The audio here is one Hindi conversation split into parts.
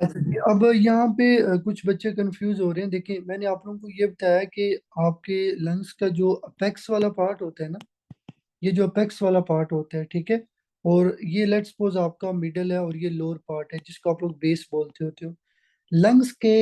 अच्छा जी, अब यहाँ पे कुछ बच्चे कंफ्यूज हो रहे हैं। देखिए, मैंने आप लोगों को ये बताया कि आपके लंग्स का जो अपेक्स वाला पार्ट होता है ना, ये जो अपेक्स वाला पार्ट होता है, ठीक है। और ये लेट्स सपोज आपका मिडल है और ये लोअर पार्ट है जिसको आप लोग बेस बोलते होते हो। लंग्स के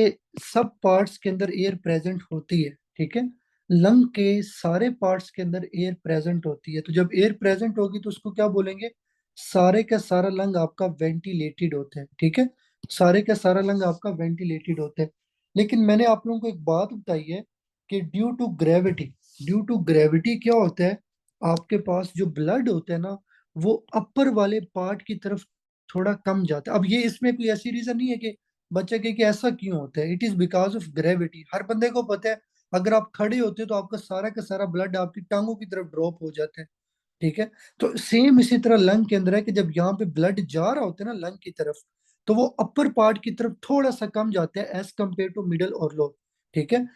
सब पार्ट्स के अंदर एयर प्रेजेंट होती है, ठीक है। लंग के सारे पार्ट्स के अंदर एयर प्रेजेंट होती है। तो जब एयर प्रेजेंट होगी तो उसको क्या बोलेंगे? सारे का सारा लंग आपका वेंटिलेटेड होता है, ठीक है। सारे का सारा लंग आपका वेंटिलेटेड होता है। लेकिन मैंने आप लोगों को एक बात बताई है कि ड्यू टू ग्रेविटी क्या होता है? आपके पास जो ब्लड होता है ना, वो अपर वाले पार्ट की तरफ थोड़ा कम जाता है। अब ये इसमें कोई ऐसी रीजन नहीं है कि बच्चे के कि ऐसा क्यों होता है। It is because of gravity. हर बंदे को पता है, अगर आप खड़े होते हो तो आपका सारा का सारा ब्लड आपकी टांगों की तरफ ड्रॉप हो जाता है, ठीक है। तो सेम इसी तरह लंग के अंदर है कि जब यहाँ पे ब्लड जा रहा होता है ना लंग की तरफ, तो वो अपर पार्ट की तरफ थोड़ा सा कम जाता है एज कम्पेयर टू मिडल और लोअर, ठीक है।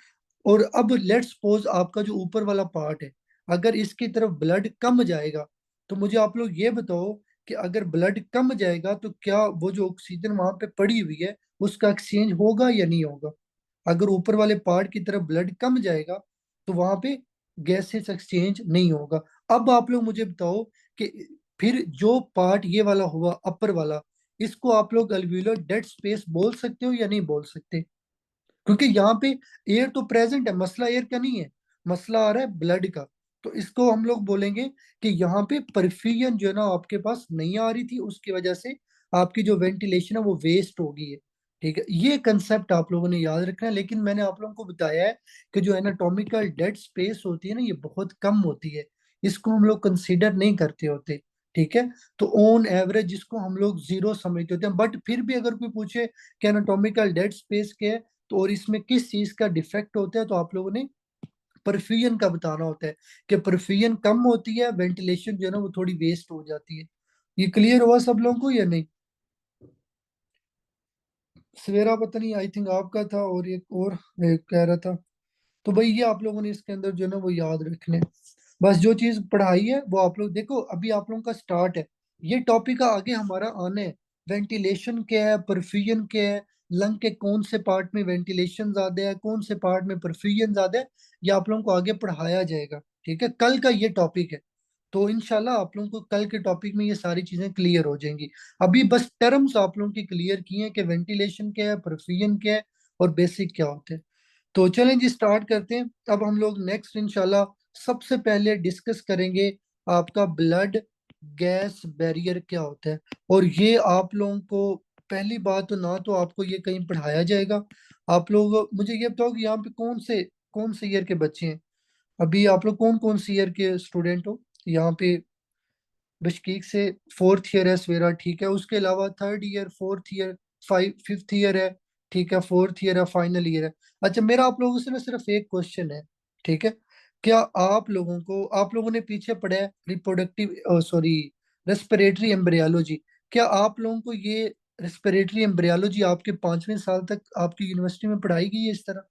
और अब लेट्स सपोज आपका जो ऊपर वाला पार्ट है, अगर इसकी तरफ ब्लड कम जाएगा, तो मुझे आप लोग ये बताओ कि अगर ब्लड कम जाएगा तो क्या वो जो ऑक्सीजन वहां पे पड़ी हुई है उसका एक्सचेंज होगा या नहीं होगा? अगर ऊपर वाले पार्ट की तरफ ब्लड कम जाएगा तो वहां पे गैसेस एक्सचेंज नहीं होगा। अब आप लोग मुझे बताओ कि फिर जो पार्ट ये वाला हुआ अपर वाला, इसको आप लोग अल्वियोलर डेड स्पेस बोल सकते हो या नहीं बोल सकते? क्योंकि यहाँ पे एयर तो प्रेजेंट है, मसला एयर का नहीं है, मसला आ रहा है ब्लड का। तो इसको हम लोग बोलेंगे कि यहाँ पे परफ्यूजन जो है ना आपके पास नहीं आ रही थी, उसकी वजह से आपकी जो वेंटिलेशन है वो वेस्ट हो गई है, ठीक है। ये कंसेप्ट आप लोगों ने याद रखना है। लेकिन मैंने आप लोगों को बताया है कि जो एनाटॉमिकल डेड स्पेस होती है ना, ये बहुत कम होती है। इसको हम लोग कंसीडर नहीं करते होते, ठीक है। तो ऑन एवरेज जिसको हम लोग जीरो समझते होते हैं। बट फिर भी अगर कोई पूछे कि एनाटॉमिकल डेड स्पेस क्या है, तो और इसमें किस चीज का डिफेक्ट होता है, तो आप लोगों ने परफ्यूजन का बताना होता है कि परफ्यूजन कम होती है, वेंटिलेशन जो है ना वो थोड़ी वेस्ट हो जाती है। ये क्लियर हुआ सब लोगों को या नहीं? सवेरा पता नहीं, आई थिंक आपका था और एक कह रहा था। तो भाई ये आप लोगों ने इसके अंदर जो है ना वो याद रखने। बस जो चीज पढ़ाई है वो आप लोग देखो, अभी आप लोगों का स्टार्ट है। ये टॉपिक आगे हमारा आने है। वेंटिलेशन क्या है, परफ्यूजन क्या है, लंग के कौन से पार्ट में वेंटिलेशन ज्यादा है, कौन से पार्ट में परफ्यूजन ज्यादा है, ये आप लोगों को आगे पढ़ाया जाएगा, ठीक है। कल का ये टॉपिक है। तो इनशाला आप लोगों को कल के टॉपिक में ये सारी चीजें क्लियर हो जाएंगी। अभी बस टर्म्स आप लोगों की क्लियर की हैं कि वेंटिलेशन क्या है, परफ्यूजन क्या है, और बेसिक क्या होते हैं। तो चलें जी, स्टार्ट करते हैं। अब हम लोग नेक्स्ट इंशाल्लाह सबसे पहले डिस्कस करेंगे आपका ब्लड गैस बैरियर क्या होता है। और ये आप लोगों को पहली बात तो ना तो आपको ये कहीं पढ़ाया जाएगा। आप लोग मुझे ये बताओ कि यहाँ पे कौन से ईयर के बच्चे हैं? अभी आप लोग कौन कौन सी ईयर के स्टूडेंट हो यहाँ पे? बशकीक से फोर्थ ईयर है सवेरा, ठीक है। उसके अलावा third year, fourth year, fifth year है, ठीक है। फोर्थ ईयर है, फाइनल ईयर है। अच्छा, मेरा आप लोगों से ना सिर्फ एक क्वेश्चन है, ठीक है। क्या आप लोगों ने पीछे पढ़ा है रिप्रोडक्टिव, सॉरी, रेस्पिरेटरी एम्ब्रियोलॉजी? क्या आप लोगों को ये रेस्पिरेटरी एम्ब्रियोलॉजी आपके 5वें साल तक आपकी यूनिवर्सिटी में पढ़ाई गई है इस तरह?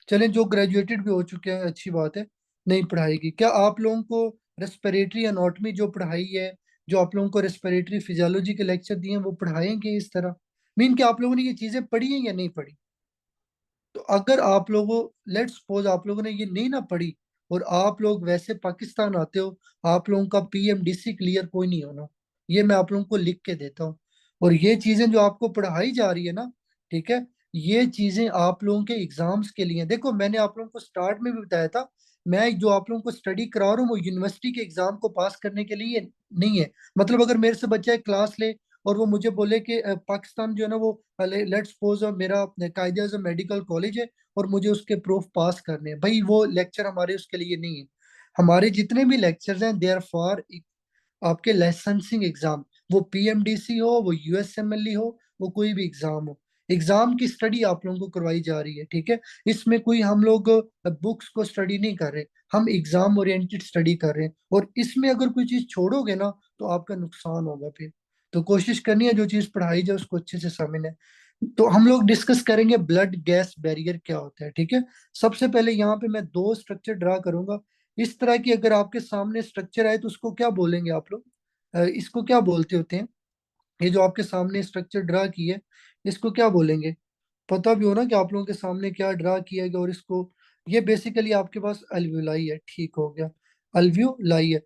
चलें, जो ग्रेजुएटेड भी हो चुके हैं अच्छी बात है। नहीं पढ़ाएगी क्या आप लोगों को रेस्पिरेटरी एनाटॉमी जो पढ़ाई है, जो आप लोगों को रेस्पिरेटरी फिजियोलॉजी के लेक्चर दिए हैं, वो पढ़ाएंगे इस तरह? मीन कि आप लोगों ने ये चीजें पढ़ी हैं या नहीं पढ़ी? तो अगर आप लोगों, लेट्स सपोज आप लोगों ने ये नहीं ना पढ़ी, और आप लोग वैसे पाकिस्तान आते हो, आप लोगों का पीएमडीसी क्लियर कोई नहीं होना। ये मैं आप लोगों को लिख के देता हूँ। और ये चीजें जो आपको पढ़ाई जा रही है ना, ठीक है, ये चीजें आप लोगों के एग्जाम्स के लिए हैं। देखो, मैंने आप लोगों को स्टार्ट में भी बताया था, मैं जो आप लोगों को स्टडी करा रहा हूँ वो यूनिवर्सिटी के एग्जाम को पास करने के लिए नहीं है। मतलब अगर मेरे से बच्चा एक क्लास ले और वो मुझे बोले कि पाकिस्तान जो है ना वो, लेट्स सपोज मेरा कायदे आज़म मेडिकल कॉलेज है और मुझे उसके प्रूफ पास करने हैं, भाई वो लेक्चर हमारे उसके लिए नहीं है। हमारे जितने भी लेक्चर्स हैं दे आर फॉर आपके लाइसेंसिंग एग्जाम। वो पीएमडीसी हो, वो यूएसएमएलई हो, वो कोई भी एग्जाम हो, एग्जाम की स्टडी आप लोगों को करवाई जा रही है, ठीक है। इसमें कोई हम लोग बुक्स को स्टडी नहीं कर रहे, हम एग्जाम ओरिएंटेड स्टडी कर रहे हैं। और इसमें अगर कोई चीज छोड़ोगे ना तो आपका नुकसान होगा फिर। तो कोशिश करनी है जो चीज पढ़ाई जाए उसको अच्छे से समझना है। तो हम लोग डिस्कस करेंगे ब्लड गैस बैरियर क्या होता है, ठीक है। सबसे पहले यहाँ पे मैं दो स्ट्रक्चर ड्रा करूंगा। इस तरह की अगर आपके सामने स्ट्रक्चर आए तो उसको क्या बोलेंगे आप लोग? इसको क्या बोलते होते हैं? ये जो आपके सामने स्ट्रक्चर ड्रा की है, इसको क्या बोलेंगे? पता भी हो ना कि आप लोगों के सामने क्या ड्रा किया गया, और इसको, ये बेसिकली आपके पास अल्व्यूलाई है। ठीक हो गया, अल्व्यूलाई है।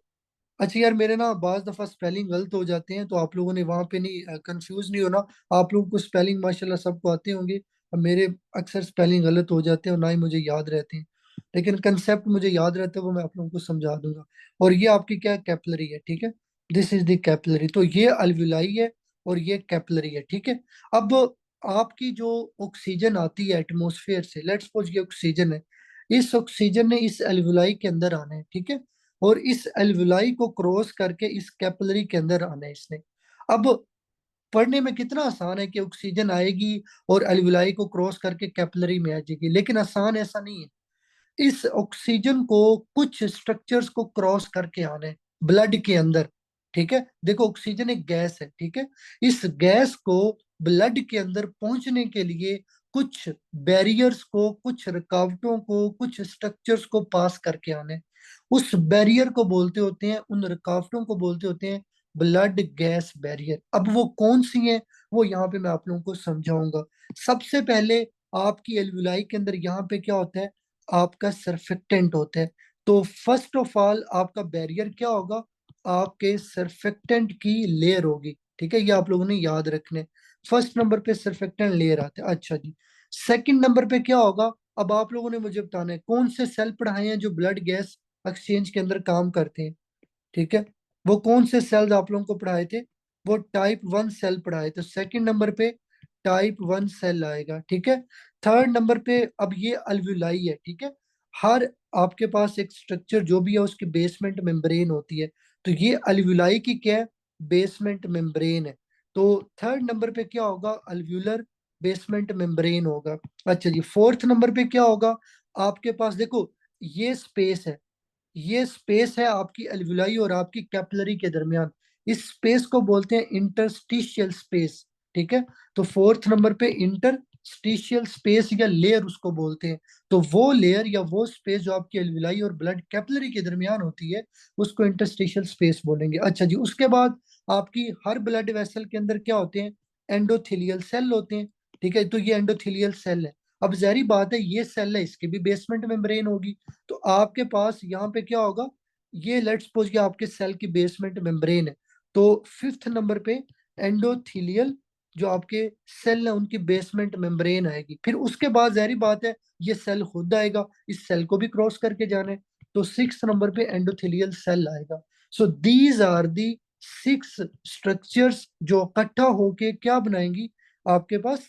अच्छा यार, मेरे ना बाज दफा स्पेलिंग गलत हो जाते हैं, तो आप लोगों ने वहां पे नहीं, कंफ्यूज नहीं होना। आप लोगों को स्पेलिंग माशाल्लाह सबको आते होंगे, अब मेरे अक्सर स्पेलिंग गलत हो जाते हैं और ना ही मुझे याद रहते हैं, लेकिन कंसेप्ट मुझे याद रहता है, वो मैं आप लोगों को समझा दूंगा। और ये आपकी क्या कैपलरी है, ठीक है, दिस इज द कैपलरी। तो ये अल्वुलाई है और ये कैपलरी है, ठीक है। अब आपकी जो ऑक्सीजन आती है एटमोसफेयर से, लेट्स सपोज ये ऑक्सीजन है, इस ऑक्सीजन ने इस एल्वुलाई के अंदर आना है, ठीक है, और इस एल्वुलाई को क्रॉस करके इस कैपिलरी के अंदर आना है इसने। अब पढ़ने में कितना आसान है कि ऑक्सीजन आएगी और एल्वुलाई को क्रॉस करके कैपिलरी में आ जाएगी, लेकिन आसान ऐसा नहीं है। इस ऑक्सीजन को कुछ स्ट्रक्चर्स को क्रॉस करके आना है ब्लड के अंदर, ठीक है। देखो ऑक्सीजन एक गैस है, ठीक है, इस गैस को ब्लड के अंदर पहुंचने के लिए कुछ बैरियर्स को, कुछ रुकावटों को, कुछ स्ट्रक्चर्स को पास करके आना है। उस बैरियर को बोलते होते हैं, उन रुकावटों को बोलते होते हैं ब्लड गैस बैरियर। अब वो कौन सी है, वो यहाँ पे मैं आप लोगों को समझाऊंगा। सबसे पहले आपकी एल्वुलाई के अंदर यहाँ पे क्या होता है, आपका सर्फेक्टेंट होता है। तो फर्स्ट ऑफ ऑल आपका बैरियर क्या होगा, आपके सर्फेक्टेंट की लेयर होगी, ठीक है, ये आप लोगों ने याद रखने। फर्स्ट नंबर पे सर्फेक्टेंट लेयर आते हैं। अच्छा जी, सेकंड नंबर पे क्या होगा, अब आप लोगों ने मुझे बताना है कौन से सेल पढ़ाए हैं जो ब्लड गैस एक्सचेंज के अंदर काम करते हैं, ठीक है। वो कौन से सेल्स आप लोगों को पढ़ाए थे, वो टाइप 1 सेल पढ़ाए, तो सेकंड नंबर पे टाइप 1 सेल आएगा, ठीक है। थर्ड नंबर पे अब ये अल्वुलाई है, ठीक है। हर आपके पास एक स्ट्रक्चर जो भी है उसकी बेसमेंट मेम्ब्रेन होती है, तो ये अल्वुलाई की क्या है, बेसमेंट मेम्ब्रेन है। तो थर्ड नंबर पे क्या होगा, अल्व्यूलर बेसमेंट मेम्ब्रेन होगा। अच्छा जी, फोर्थ नंबर पे क्या होगा, आपके पास देखो ये स्पेस है, ये स्पेस है आपकी एल्वुलाई और आपकी कैपिलरी के दरमियान, इस स्पेस को बोलते हैं इंटरस्टिशियल स्पेस, ठीक है। तो फोर्थ नंबर पे इंटरस्टिशियल स्पेस या लेयर उसको बोलते हैं। तो वो लेयर या वो स्पेस जो आपकी एल्वुलाई और ब्लड कैपिलरी के दरमियान होती है, उसको इंटरस्टिशियल स्पेस बोलेंगे। अच्छा जी, उसके बाद आपकी हर ब्लड वेसल के अंदर क्या होते हैं, एंडोथेलियल सेल होते हैं, ठीक है। तो ये एंडोथेलियल सेल है। अब जहरी बात है, ये सेल है, इसकी भी बेसमेंट मेम्ब्रेन होगी। तो आपके पास यहाँ पे क्या होगा, ये लेट्स सपोज कि आपके सेल की बेसमेंट मेम्ब्रेन है। तो फिफ्थ नंबर पे एंडोथीलियल जो आपके सेल है उनकी बेसमेंट मेम्ब्रेन आएगी। फिर उसके बाद जाहिर बात है ये सेल खुद आएगा, इस सेल को भी क्रॉस करके जाना है, तो सिक्स नंबर पे एंडोथेलियल सेल आएगा। So these are the six structures जो इकट्ठा होके क्या बनाएंगी, आपके पास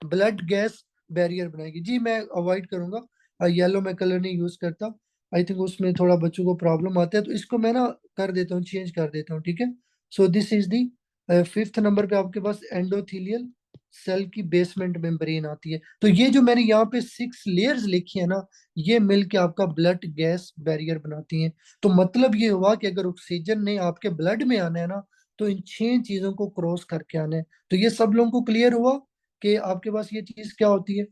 ब्लड गैस बैरियर बनाएगी। जी मैं अवॉइड करूंगा, येलो मैं कलर नहीं यूज करता, आई थिंक उसमें थोड़ा बच्चों को प्रॉब्लम आता है, तो इसको मैं ना कर देता हूँ, चेंज कर देता हूँ, ठीक है। So this is the fifth number पे आपके पास एंडोथीलियल सेल की बेसमेंट मेम्ब्रेन आती है। तो ये जो मैंने यहाँ पे सिक्स लेयर्स लिखी है ना, ये मिलके आपका ब्लड गैस बैरियर बनाती हैं। तो मतलब ये हुआ कि अगर ऑक्सीजन ने आपके ब्लड में आना है ना, तो इन छह चीजों को क्रॉस करके आना है। तो ये सब लोगों को क्लियर हुआ कि आपके पास ये चीज क्या होती है।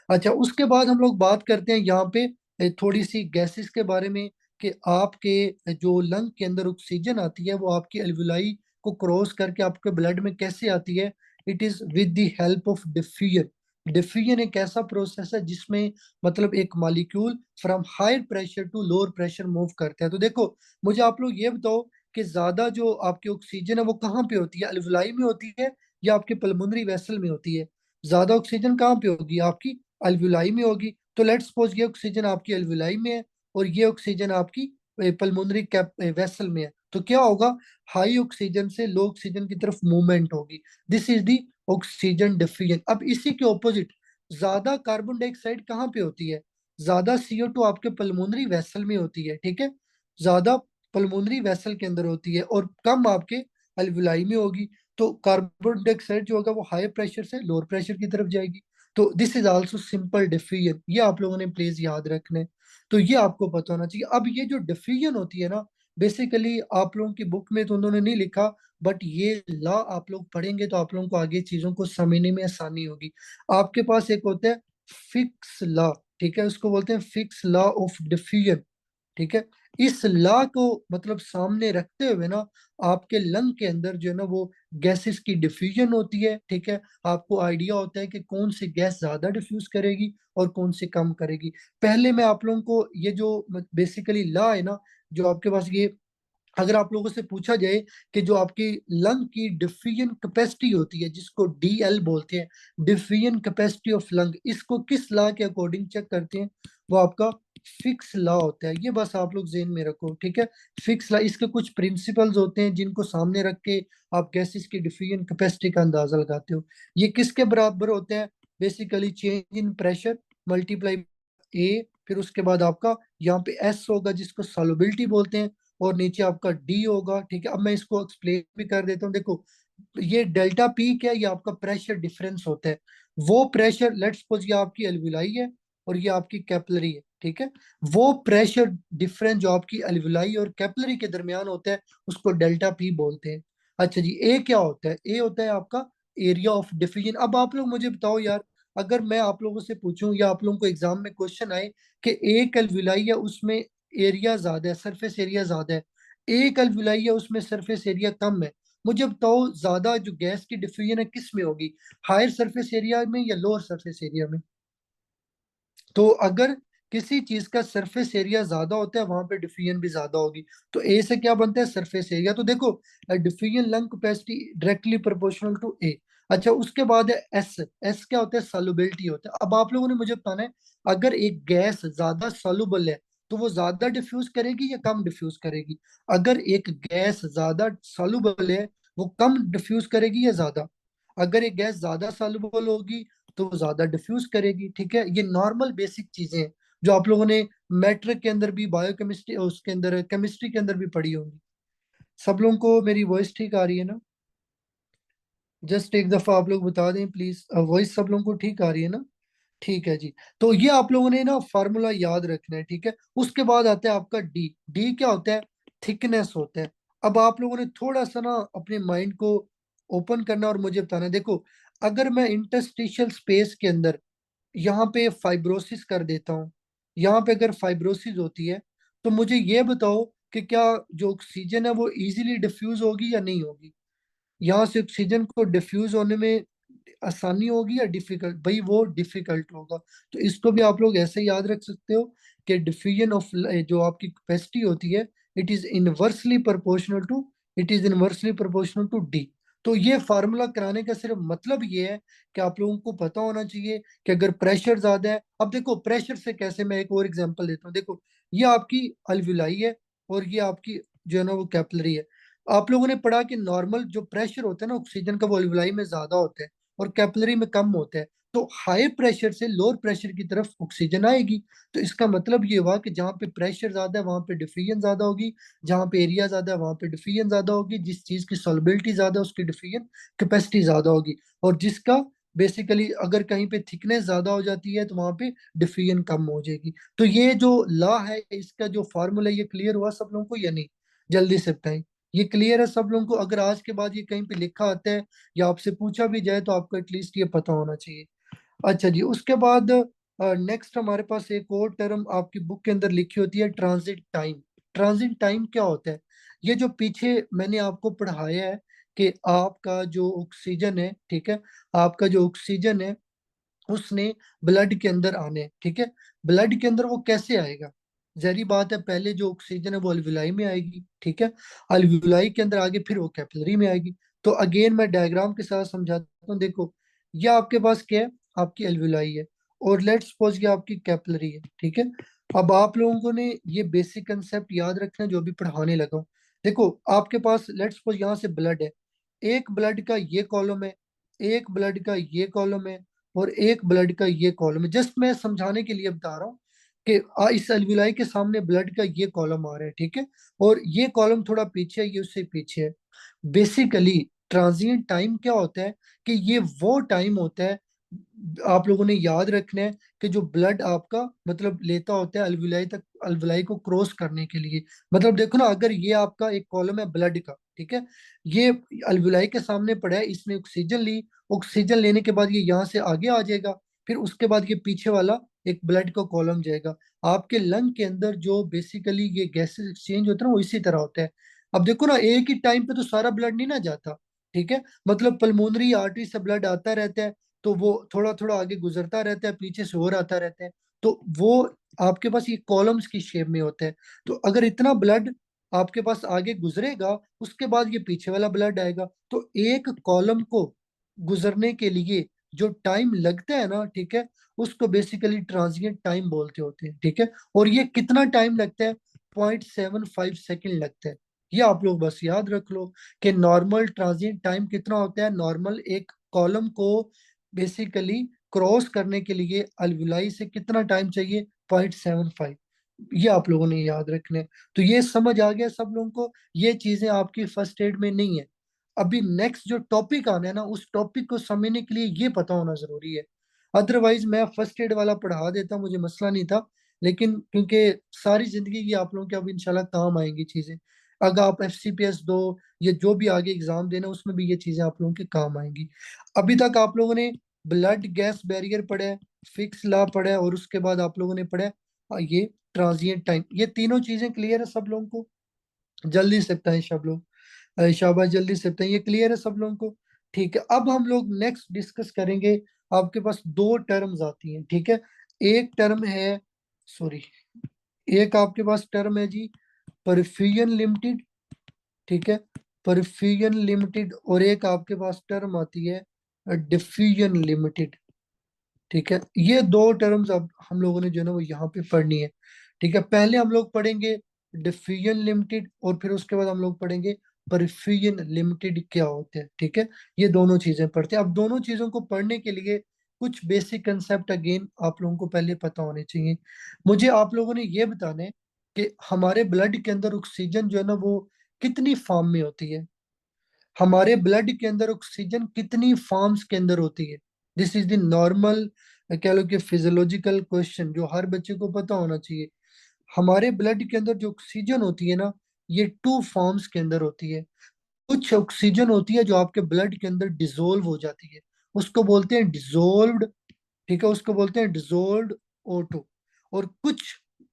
अच्छा, उसके बाद हम लोग बात करते हैं यहाँ पे थोड़ी सी गैसेस के बारे में, कि आपके जो लंग के अंदर ऑक्सीजन आती है वो आपकी एल्वुलाई को क्रॉस करके आपके ब्लड में कैसे आती है, it is with the help of diffusion. Diffusion एक ऐसा प्रोसेस है जिसमें मतलब एक molecule from higher pressure to lower pressure move करता है। तो देखो मुझे आप लोग ये बताओ कि ज्यादा जो आपकी ऑक्सीजन है वो कहाँ पे होती है, एल्वुलाई में होती है या आपके पल्मोनरी वेसल में होती है? ज्यादा ऑक्सीजन कहाँ पे होगी, आपकी अल्वुलाई में होगी। तो लेट्स सपोज ये ऑक्सीजन आपकी अल्वुलाई में है और ये ऑक्सीजन आपकी पल्मोनरी कैप वेसल में है, तो क्या होगा, हाई ऑक्सीजन से लो ऑक्सीजन की तरफ मूवमेंट होगी। This is the oxygen diffusion. अब इसी के ऑपोजिट ज्यादा कार्बन डाइऑक्साइड कहाँ पे होती है, ज्यादा CO2 आपके पल्मोनरी वेसल में होती है, ठीक है, ज्यादा पल्मोनरी वेसल के अंदर होती है और कम आपके अल्वुलाई में होगी। तो कार्बन डाइऑक्साइड जो होगा वो हाई प्रेशर से लोअर प्रेशर की तरफ जाएगी। तो this is also simple diffusion, ये आप लोगों ने प्लीज याद रखना है। तो ये आपको पता होना चाहिए। अब ये जो डिफ्यूजन होती है ना, बेसिकली आप लोगों की बुक में तो उन्होंने नहीं लिखा, बट ये लॉ आप लोग पढ़ेंगे तो आप लोगों को आगे चीजों को समझने में आसानी होगी। आपके पास एक होता है फिक्स लॉ, ठीक है, उसको बोलते हैं फिक्स लॉ ऑफ डिफ्यूजन, ठीक है। इस लॉ को मतलब सामने रखते हुए ना आपके लंग के अंदर जो है ना वो गैसेस की डिफ्यूजन होती है, ठीक है। आपको आइडिया होता है कि कौन सी गैस ज्यादा डिफ्यूज करेगी और कौन सी कम करेगी। पहले मैं आप लोगों को ये जो बेसिकली लॉ है ना, जो आपके पास ये, अगर आप लोगों से पूछा जाए कि जो आपकी लंग की डिफ्यूजन कैपेसिटी होती है जिसको डीएल बोलते हैं, डिफ्यूजन कैपेसिटी ऑफ लंग, इसको किस लॉ के अकॉर्डिंग चेक करते हैं, वो आपका फिक्स लॉ होता है। ये बस आप लोग जेन में रखो, ठीक है। फिक्स लॉ, इसके कुछ प्रिंसिपल्स होते हैं जिनको सामने रख के आप गैसेस की डिफ्यूजन कैपेसिटी का अंदाजा लगाते हो। ये किसके बराबर होते हैं? Basically change in pressure multiply A, फिर उसके बाद आपका यहाँ पे एस होगा जिसको सॉल्युबिलिटी बोलते हैं, और नीचे आपका डी होगा, ठीक है। अब मैं इसको एक्सप्लेन भी कर देता हूँ। देखो, ये डेल्टा पी क्या है? ये आपका प्रेशर डिफरेंस होता है। वो प्रेशर, लेट्स सपोज ये आपकी एल्विलाई है और ये आपकी कैपिलरी है, ठीक है। वो प्रेशर डिफरेंस जो आपकी एल्विलाई और कैपिलरी के दरमियान होता है उसको डेल्टा पी बोलते हैं। अच्छा जी, ए क्या होता है? ए होता है आपका एरिया ऑफ डिफ्यूजन। अब आप लोग मुझे बताओ यार, अगर मैं आप लोगों से पूछूं या आप लोगों को एग्जाम में क्वेश्चन आए कि एक एल्विलाई है उसमें एरिया ज्यादा है, सरफेस एरिया ज्यादा है, एक एल्विलाई है उसमें सरफेस एरिया कम है, मुझे बताओ ज्यादा जो गैस की डिफ्यूजन है किस में होगी? हायर सरफेस एरिया में या लोअर सरफेस एरिया में? तो अगर किसी चीज का सरफेस एरिया ज्यादा होता है वहां पे डिफ्यूजन भी ज्यादा होगी। तो ए से क्या बनता है? Surface area. तो देखो, diffusion lung capacity directly proportional to A. अच्छा, उसके बाद है एस। एस क्या होता है? सॉल्युबिलिटी होता है। अब आप लोगों ने मुझे बताना है, अगर एक गैस ज्यादा सॉल्युबल है तो वो ज्यादा डिफ्यूज करेगी या कम डिफ्यूज करेगी? अगर एक गैस ज्यादा सॉल्युबल है, वो कम डिफ्यूज करेगी या ज्यादा? अगर एक गैस ज्यादा सॉल्युबल होगी तो वो ज्यादा डिफ्यूज करेगी, ठीक है। ये नॉर्मल बेसिक चीजें हैं जो आप लोगों ने मैट्रिक के अंदर भी, बायोकेमिस्ट्री उसके अंदर, केमिस्ट्री के अंदर भी पढ़ी होंगी। सब लोगों को मेरी वॉइस ठीक आ रही है ना? जस्ट एक दफा आप लोग बता दें प्लीज, वॉइस सब लोगों को ठीक आ रही है ना? ठीक है जी। तो ये आप लोगों ने ना फार्मूला याद रखना है, ठीक है। उसके बाद आता है आपका डी। डी क्या होता है? थिकनेस होता है। अब आप लोगों ने थोड़ा सा ना अपने माइंड को ओपन करना और मुझे बताना है। देखो, अगर मैं इंटरस्टिशियल स्पेस के अंदर यहाँ पे फाइब्रोसिस कर देता हूँ, यहाँ पे अगर फाइब्रोसिस होती है, तो मुझे ये बताओ कि क्या जो ऑक्सीजन है वो इजीली डिफ्यूज होगी या नहीं होगी? यहाँ से ऑक्सीजन को डिफ्यूज होने में आसानी होगी या डिफिकल्ट? भाई वो डिफिकल्ट होगा। तो इसको भी आप लोग ऐसे याद रख सकते हो कि डिफ्यूजन ऑफ जो आपकी कैपेसिटी होती है, it is inversely proportional to, it is inversely proportional to D. तो ये फार्मूला कराने का सिर्फ मतलब ये है कि आप लोगों को पता होना चाहिए कि अगर प्रेशर ज्यादा है, अब देखो प्रेशर से कैसे, मैं एक और एग्जांपल देता हूँ। देखो, ये आपकी अल्विलाई है और ये आपकी जो है ना वो कैपिलरी है। आप लोगों ने पढ़ा कि नॉर्मल जो प्रेशर होता है ना ऑक्सीजन का, वो अल्विलाई में ज्यादा होता है और कैपिलरी में कम होता है। तो हाई प्रेशर से लोअर प्रेशर की तरफ ऑक्सीजन आएगी। तो इसका मतलब ये हुआ कि जहाँ पे प्रेशर ज्यादा है वहां पे डिफ्यूजन ज्यादा होगी, जहाँ पे एरिया ज्यादा है वहां पे डिफ्यूजन ज्यादा होगी, जिस चीज की सॉल्युबिलिटी ज्यादा है उसकी डिफ्यूजन कैपेसिटी ज्यादा होगी, और जिसका बेसिकली अगर कहीं पे थिकनेस ज्यादा हो जाती है तो वहां पे डिफ्यूजन कम हो जाएगी। तो ये जो लॉ है, इसका जो फॉर्मूला, ये क्लियर हुआ सब लोगों को या नहीं? जल्दी से बताएं। ये क्लियर है सब लोगों को? अगर आज के बाद ये कहीं पे लिखा आता है या आपसे पूछा भी जाए तो आपको एटलीस्ट ये पता होना चाहिए। अच्छा जी, उसके बाद नेक्स्ट हमारे पास एक और टर्म आपकी बुक के अंदर लिखी होती है, ट्रांजिट टाइम। ट्रांजिट टाइम क्या होता है? ये जो पीछे मैंने आपको पढ़ाया है कि आपका जो ऑक्सीजन है, ठीक है, आपका जो ऑक्सीजन है उसने ब्लड के अंदर आने, ठीक है। ब्लड के अंदर वो कैसे आएगा? जहरी बात है, पहले जो ऑक्सीजन है वो अल्विलाई में आएगी, ठीक है। अल्विलाई के अंदर आगे फिर वो कैपिलरी में आएगी। तो अगेन मैं डायग्राम के साथ समझाता हूँ। देखो, ये आपके पास क्या है? आपकी अल्विलाई है, और लेट्स सपोज ये आपकी कैपिलरी है, ठीक है। अब आप लोगों को ने ये बेसिक कंसेप्ट याद रखना है जो भी पढ़ाने लगा हूं। देखो, आपके पास लेट्स सपोज यहाँ से ब्लड है, एक ब्लड का ये कॉलम है, एक ब्लड का ये कॉलम है, और एक ब्लड का ये कॉलम है। जस्ट मैं समझाने के लिए बता रहा हूँ कि इस अलविलाई के सामने ब्लड का ये कॉलम आ रहा है, ठीक है, और ये कॉलम थोड़ा पीछे है, ये उससे पीछे है। बेसिकली ट्रांजिएंट टाइम क्या होता है कि ये वो टाइम होता है, आप लोगों ने याद रखना है कि जो ब्लड आपका मतलब लेता होता है अलविलाई तक, अलविलाई को क्रॉस करने के लिए। मतलब देखो ना, अगर ये आपका एक कॉलम है ब्लड का, ठीक है, ये अलविलाई के सामने पड़ा है, इसने ऑक्सीजन ली, ऑक्सीजन लेने के बाद ये यहाँ से आगे आ जाएगा, फिर उसके बाद ये पीछे वाला एक ब्लड का कॉलम जाएगा। आपके लंग के अंदर जो बेसिकली ये गैसेस एक्सचेंज होता है ना, वो इसी तरह होता है। अब देखो ना, एक ही टाइम पे तो सारा ब्लड नहीं ना जाता, ठीक है। मतलब पल्मोनरी आर्टरी से ब्लड आता रहता है, तो वो थोड़ा थोड़ा आगे गुजरता रहता है, पीछे से और आता रहता है। तो वो आपके पास ये कॉलम्स की शेप में होता है। तो अगर इतना ब्लड आपके पास आगे गुजरेगा, उसके बाद ये पीछे वाला ब्लड आएगा। तो एक कॉलम को गुजरने के लिए जो टाइम लगता है ना, ठीक है, उसको बेसिकली ट्रांजिएंट टाइम बोलते होते हैं, ठीक है। और ये कितना टाइम लगता है? 0.75 सेकेंड लगता है। ये आप लोग बस याद रख लो कि नॉर्मल ट्रांजिएंट टाइम कितना होता है। नॉर्मल एक कॉलम को बेसिकली क्रॉस करने के लिए अल्विलाई से कितना टाइम चाहिए? 0.75। ये आप लोगों ने याद रखने हैं। तो ये समझ आ गया सब लोगों को? ये चीजें आपकी फर्स्ट एड में नहीं है। अभी नेक्स्ट जो टॉपिक आना है ना, उस टॉपिक को समझने के लिए ये पता होना जरूरी है। अदरवाइज मैं फर्स्ट एड वाला पढ़ा देता, मुझे मसला नहीं था। लेकिन क्योंकि सारी जिंदगी की आप लोगों के अब इंशाल्लाह काम आएंगी चीजें, अगर आप FCPS दो, ये जो भी आगे एग्जाम देना, उसमें भी ये चीजें आप लोगों के काम आएंगी। अभी तक आप लोगों ने ब्लड गैस बैरियर पढ़ा है, फिक्स लॉ पढ़ा है, और उसके बाद आप लोगों ने पढ़ा है ये ट्रांजिएंट टाइम। ये तीनों चीजें क्लियर है सब लोगों को? जल्दी से बताएं सब लोग। शाबाश, जल्दी से बताएं, ये क्लियर है सब लोगों को? ठीक है, अब हम लोग नेक्स्ट डिस्कस करेंगे। आपके पास दो टर्म्स आती हैं, ठीक है। एक टर्म है, सॉरी, एक आपके पास टर्म है जी परफ्यूजन लिमिटेड, ठीक है, परफ्यूजन लिमिटेड। और एक आपके पास टर्म आती है डिफ्यूजन लिमिटेड, ठीक है। ये दो टर्म्स अब हम लोगों ने जो है ना वो यहाँ पे पढ़नी है, ठीक है। पहले हम लोग पढ़ेंगे डिफ्यूजन लिमिटेड, और फिर उसके बाद हम लोग पढ़ेंगे परफ्यूजन लिमिटेड क्या होते हैं, ठीक है। ये दोनों चीजें पढ़ते हैं। अब दोनों चीजों को पढ़ने के लिए कुछ बेसिक कंसेप्ट अगेन आप लोगों को पहले पता होने चाहिए। मुझे आप लोगों ने ये बताना है कि हमारे ब्लड के अंदर ऑक्सीजन जो है ना वो कितनी फॉर्म में होती है। हमारे ब्लड के अंदर ऑक्सीजन कितनी फॉर्म्स के अंदर होती है? दिस इज द नॉर्मल, कह लो कि फिजियोलॉजिकल क्वेश्चन जो हर बच्चे को पता होना चाहिए। हमारे ब्लड के अंदर जो ऑक्सीजन होती है ना, ये टू फॉर्म्स के अंदर होती है। कुछ ऑक्सीजन होती है जो आपके ब्लड के अंदर डिसोल्व हो जाती है, उसको बोलते हैं डिसोल्व्ड, ठीक है, उसको बोलते हैं डिसोल्व्ड O2। और कुछ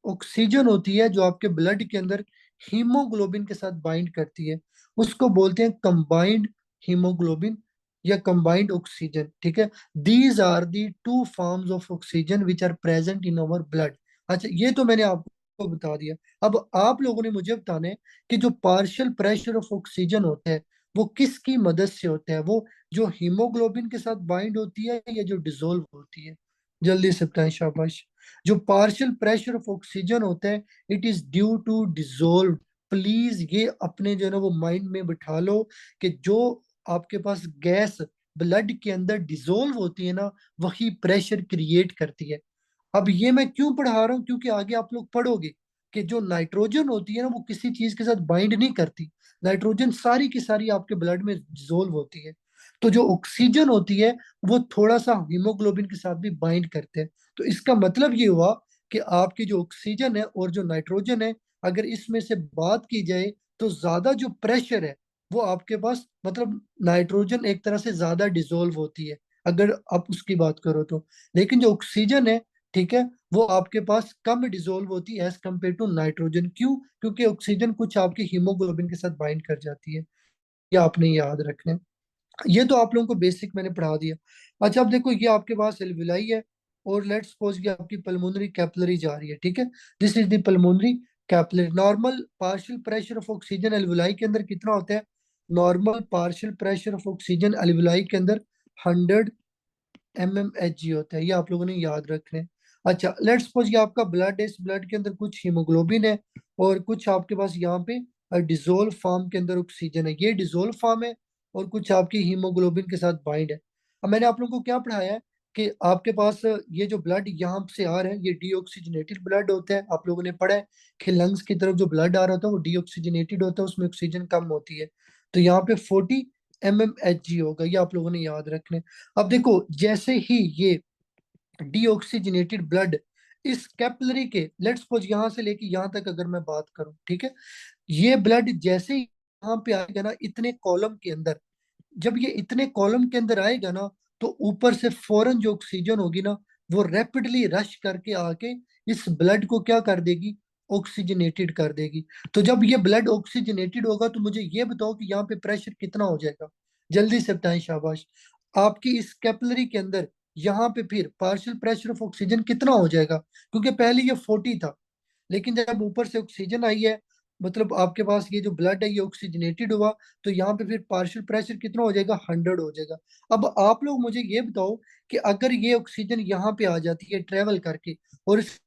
ऑक्सीजन होती है जो आपके ब्लड के अंदर हीमोग्लोबिन के साथ बाइंड करती है, उसको बोलते हैं कंबाइंड हीमोग्लोबिन या कंबाइंड ऑक्सीजन, ठीक है। These are the two forms of oxygen which are present in our blood. अच्छा, ये तो मैंने आपको बता दिया। अब आप लोगों ने मुझे बताना है कि जो पार्शियल प्रेशर ऑफ ऑक्सीजन होता है वो किसकी मदद से होता है? वो जो हीमोग्लोबिन के साथ बाइंड होती है या जो डिसोल्व होती है? जल्दी से बताएं, शाबाश। जो पार्शियल प्रेशर ऑफ ऑक्सीजन होता है, it is due to dissolve. Please ये अपने जो है ना वो माइंड में बिठा लो कि जो आपके पास गैस ब्लड के अंदर डिसोल्व होती है ना, वही प्रेशर क्रिएट करती है। अब ये मैं क्यों पढ़ा रहा हूँ? क्योंकि आगे आप लोग पढ़ोगे कि जो नाइट्रोजन होती है ना वो किसी चीज के साथ बाइंड नहीं करती। नाइट्रोजन सारी की सारी आपके ब्लड में डिसोल्व होती है। तो जो ऑक्सीजन होती है वो थोड़ा सा हीमोग्लोबिन के साथ भी बाइंड करते हैं। तो इसका मतलब ये हुआ कि आपकी जो ऑक्सीजन है और जो नाइट्रोजन है, अगर इसमें से बात की जाए तो ज्यादा जो प्रेशर है वो आपके पास, मतलब नाइट्रोजन एक तरह से ज्यादा डिसोल्व होती है अगर आप उसकी बात करो तो। लेकिन जो ऑक्सीजन है, ठीक है, वो आपके पास कम डिसोल्व होती है एज कम्पेयर टू नाइट्रोजन। क्यों? क्योंकि ऑक्सीजन कुछ आपके हीमोग्लोबिन के साथ बाइंड कर जाती है। ये आपने याद रखना है। ये तो आप लोगों को बेसिक मैंने पढ़ा दिया। अच्छा, अब देखो, ये आपके पास एल्विलाई है, और लेट्स सपोज कि आपकी पल्मोनरी कैपिलरी जा रही है, ठीक है। This is the pulmonary capillary. Normal partial pressure of oxygen alveoli के अंदर कितना होता है? Normal partial pressure of oxygen alveoli के अंदर 100 mmHg होता है। ये आप लोगों ने याद रखना है। अच्छा, लेट्स सपोज ये आपका ब्लड है, इस ब्लड के अंदर कुछ हीमोग्लोबिन है, और कुछ आपके पास यहाँ पे डिजोल्व फॉर्म के अंदर ऑक्सीजन है। ये डिजोल्व फॉर्म है, और कुछ आपकी हीमोग्लोबिन के साथ बाइंड है। अब मैंने आप लोगों को क्या पढ़ाया है कि आपके पास ये जो ब्लड यहाँ से आ रहा है ये डीऑक्सीजनेटेड ब्लड होता है। आप लोगों ने पढ़ा है कि लंग्स की तरफ जो ब्लड आ रहा होता है वो डीऑक्सीजनेटेड होता है, उसमें ऑक्सीजन कम होती है। तो यहाँ पे 40 mmHg होगा, ये आप लोगों ने याद रखना है। अब देखो, जैसे ही ये डीऑक्सीजनेटेड ब्लड इस कैपिलरी के, लेट्स सपोज यहाँ से लेके यहाँ तक अगर मैं बात करूं, ठीक है, ये ब्लड जैसे ही यहाँ पे आएगा ना इतने कॉलम के अंदर, जब ये इतने कॉलम के अंदर आएगा ना, तो ऊपर से फौरन जो ऑक्सीजन होगी ना वो रैपिडली रश करके आके इस ब्लड को क्या कर देगी, ऑक्सीजनेटेड कर देगी। तो जब ये ब्लड ऑक्सीजनेटेड होगा तो मुझे ये बताओ कि यहाँ पे प्रेशर कितना हो जाएगा, जल्दी से बताएं, शाबाश। आपकी इस कैपिलरी के अंदर यहाँ पे फिर पार्शियल प्रेशर ऑफ ऑक्सीजन कितना हो जाएगा, क्योंकि पहले ये 40 था, लेकिन जब ऊपर से ऑक्सीजन आई है, मतलब आपके पास ये जो ब्लड है ये ऑक्सीजनेटेड हुआ, तो यहाँ पे फिर पार्शियल प्रेशर कितना हो जाएगा, 100 हो जाएगा। अब आप लोग मुझे ये बताओ कि अगर ये ऑक्सीजन यहाँ पे आ जाती है ट्रेवल करके, और इस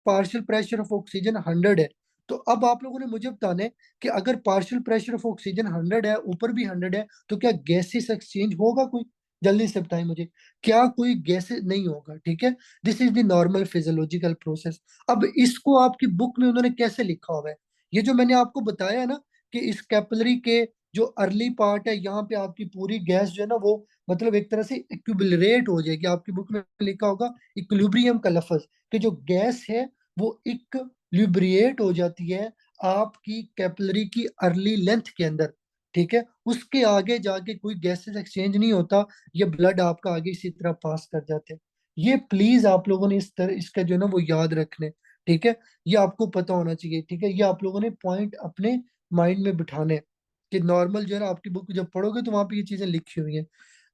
पार्शियल प्रेशर ऑफ ऑक्सीजन 100 है, तो अब आप लोगों ने मुझे बताना है कि अगर पार्शियल प्रेशर ऑफ ऑक्सीजन 100 है, ऊपर भी 100 है, तो क्या गैसेस एक्सचेंज होगा कोई, जल्दी से बताएं मुझे। क्या कोई गैस नहीं होगा, ठीक है। This is the normal physiological process. अब इसको आपकी बुक में उन्होंने कैसे लिखा हुआ है, ये जो मैंने आपको बताया है ना, कि इस कैपिलरी के जो अर्ली पार्ट है, यहाँ पे आपकी पूरी गैस जो है ना वो मतलब एक तरह से इक्विलिब्रेट हो जाएगी। आपकी बुक में लिखा होगा इक्विलिब्रियम का लफ्ज, कि जो गैस है वो इक्विलिब्रिएट हो जाती है आपकी कैपिलरी की अर्ली लेंथ के अंदर, ठीक है। उसके आगे जाके कोई गैसेस एक्सचेंज नहीं होता, ये ब्लड आपका आगे इसी तरह पास कर जाते हैं। ये प्लीज आप लोगों ने इस तरह इसका जो है ना वो याद रखने, ठीक है। ये आपको पता होना चाहिए, ठीक है। ये आप लोगों ने पॉइंट अपने माइंड में बिठाने, कि नॉर्मल जो है ना आपकी बुक जब पढ़ोगे तो वहां पे ये चीजें लिखी हुई हैं।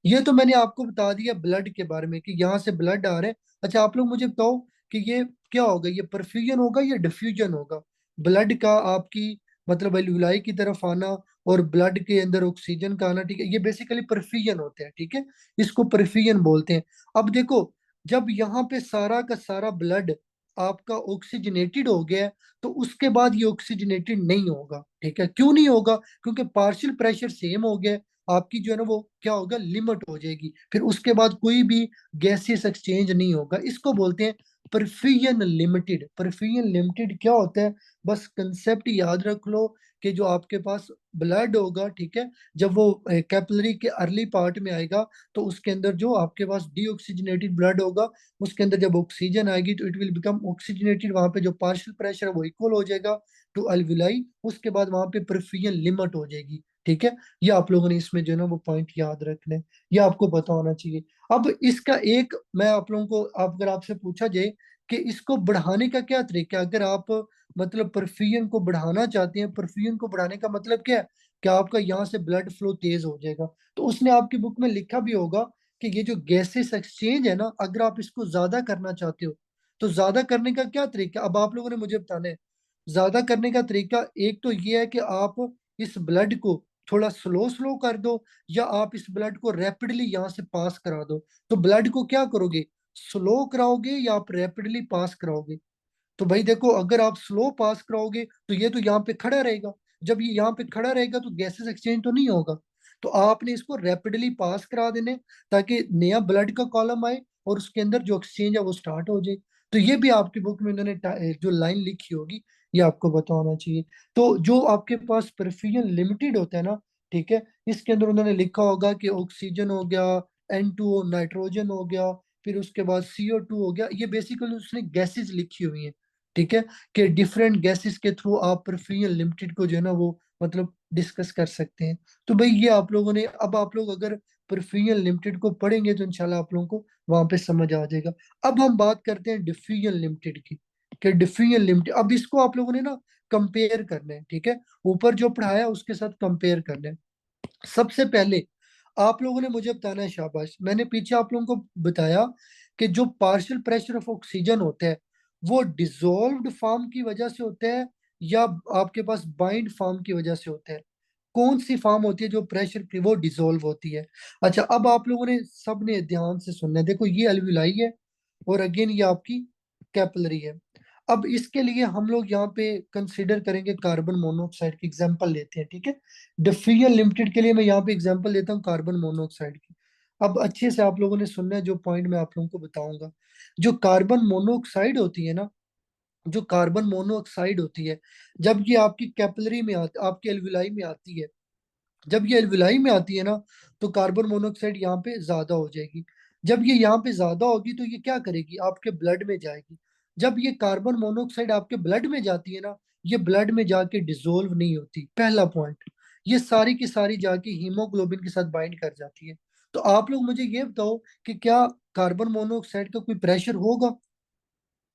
ये तो मैंने आपको बता दिया ब्लड के बारे में, कि यहाँ से ब्लड आ रहे हैं। अच्छा आप लोग मुझे बताओ कि ये क्या होगा, ये परफ्यूजन होगा या डिफ्यूजन होगा, ब्लड का आपकी मतलब एल्यूलाई की तरफ आना और ब्लड के अंदर ऑक्सीजन का आना, ठीक है। ये बेसिकली परफ्यूजन होते हैं, ठीक है। इसको परफ्यूजन बोलते हैं। अब देखो, जब यहाँ पे सारा का सारा ब्लड आपका ऑक्सीजनेटेड हो गया है, तो उसके बाद ये ऑक्सीजनेटेड नहीं होगा, ठीक है। क्यों नहीं होगा, क्योंकि पार्शियल प्रेशर सेम हो गया है। आपकी जो है ना वो क्या होगा, लिमिट हो जाएगी, फिर उसके बाद कोई भी गैसियस एक्सचेंज नहीं होगा। इसको बोलते हैं परफ्यूजन लिमिटेड। परफ्यूजन लिमिटेड क्या होता है, बस कंसेप्ट याद रख लो, कि जो आपके पास ब्लड होगा, ठीक है, जब वो कैपिलरी के अर्ली पार्ट में आएगा, तो उसके अंदर जो आपके पास डीऑक्सीजनेटेड ब्लड होगा, उसके अंदर जब ऑक्सीजन आएगी तो इट विल बिकम ऑक्सीजनेटेड, वहां पे जो पार्शियल प्रेशर है वो इक्वल हो जाएगा टू अल्विलाई, उसके बाद वहां पे परफ्यूजन लिमिट हो जाएगी, ठीक है। ये आप लोगों ने इसमें जो है ना वो पॉइंट याद रखने, ये आपको पता होना चाहिए। अब इसका एक मैं आप लोगों को, आप अगर आपसे पूछा जाए कि इसको बढ़ाने का क्या तरीका है, अगर आप मतलब परफ्यूजन को बढ़ाना चाहते हैं, परफ्यूजन को बढ़ाने का मतलब क्या है, कि आपका यहाँ से ब्लड फ्लो तेज हो जाएगा। तो उसने आपकी बुक में लिखा भी होगा कि ये जो गैसेस एक्सचेंज है ना, अगर आप इसको ज्यादा करना चाहते हो, तो ज्यादा करने का क्या तरीका, अब आप लोगों ने मुझे बताना है। ज्यादा करने का तरीका एक तो ये है कि आप इस ब्लड को थोड़ा स्लो स्लो कर दो, या आप इस ब्लड को रैपिडली यहाँ से पास करा दो। तो ब्लड को क्या करोगे, स्लो कराओगे या आप रैपिडली पास कराओगे। तो भाई देखो, अगर आप स्लो पास कराओगे तो ये तो यहाँ पे खड़ा रहेगा, जब ये यहाँ पे खड़ा रहेगा तो गैसेस एक्सचेंज तो नहीं होगा। तो आपने इसको रैपिडली पास करा देने, ताकि नया ब्लड का कॉलम आए और उसके अंदर जो एक्सचेंज है वो स्टार्ट हो जाए। तो ये भी आपकी बुक में इन्होंने जो लाइन लिखी होगी, ये आपको पता होना चाहिए। तो जो आपके पास परफ्यूजन लिमिटेड होता है ना, ठीक है, इसके अंदर उन्होंने लिखा होगा कि ऑक्सीजन हो गया, N2O नाइट्रोजन हो गया, फिर उसके बाद CO2 हो गया, ये बेसिकली उसने गैसेस लिखी हुई हैं, ठीक है, कि डिफरेंट गैसेस के थ्रू आप परफ्यूजन लिमिटेड को जो है ना वो मतलब डिस्कस कर सकते हैं। तो भाई ये आप लोगों ने, अब आप लोग अगर परफ्यूजन लिमिटेड को पढ़ेंगे तो इंशाल्लाह आप लोगों को वहां पे समझ आ जाएगा। अब हम बात करते हैं डिफ्यूजन लिमिटेड की, कि डिफ्यूजन लिमिटेड, अब इसको आप लोगों ने ना कंपेयर करना है, ठीक है। ऊपर जो पढ़ाया उसके साथ कंपेयर करना है। सबसे पहले आप लोगों ने मुझे बताना है, शाबाश, मैंने पीछे आप लोगों को बताया कि जो पार्शियल प्रेशर ऑफ ऑक्सीजन होता है वो डिसॉल्व्ड फॉर्म की वजह से होता है, या आपके पास बाइंड फॉर्म की वजह से होता है। कौन सी फॉर्म होती है जो प्रेशर की वो डिसॉल्व होती है। अच्छा अब आप लोगों ने सब ने ध्यान से सुनना है, देखो ये अलविलाई है, और अगेन ये आपकी कैपिलरी है। अब इसके लिए हम लोग यहाँ पे कंसीडर करेंगे कार्बन मोनोऑक्साइड की एग्जांपल लेते हैं, ठीक है। डिफ्यूजन लिमिटेड के लिए मैं यहाँ पे एग्जांपल लेता हूँ कार्बन मोनोऑक्साइड की। अब अच्छे से आप लोगों ने सुनना है जो पॉइंट मैं आप लोगों को बताऊंगा। जो कार्बन मोनोऑक्साइड होती है ना, जो कार्बन मोनोऑक्साइड होती है, जब ये आपकी कैपिलरी में आती, आपकी एल्विलाई में आती है, जब ये एल्विलाई में आती है ना, तो कार्बन मोनोऑक्साइड यहाँ पे ज्यादा हो जाएगी। जब ये यहाँ पे ज्यादा होगी तो ये क्या करेगी, आपके ब्लड में जाएगी। जब ये कार्बन मोनोऑक्साइड आपके ब्लड में जाती है ना, ये ब्लड में जाके डिसोल्व नहीं होती, पहला पॉइंट। ये सारी की सारी जाके हीमोग्लोबिन के साथ बाइंड कर जाती है। तो आप लोग मुझे ये बताओ कि क्या कार्बन मोनोऑक्साइड का कोई प्रेशर होगा?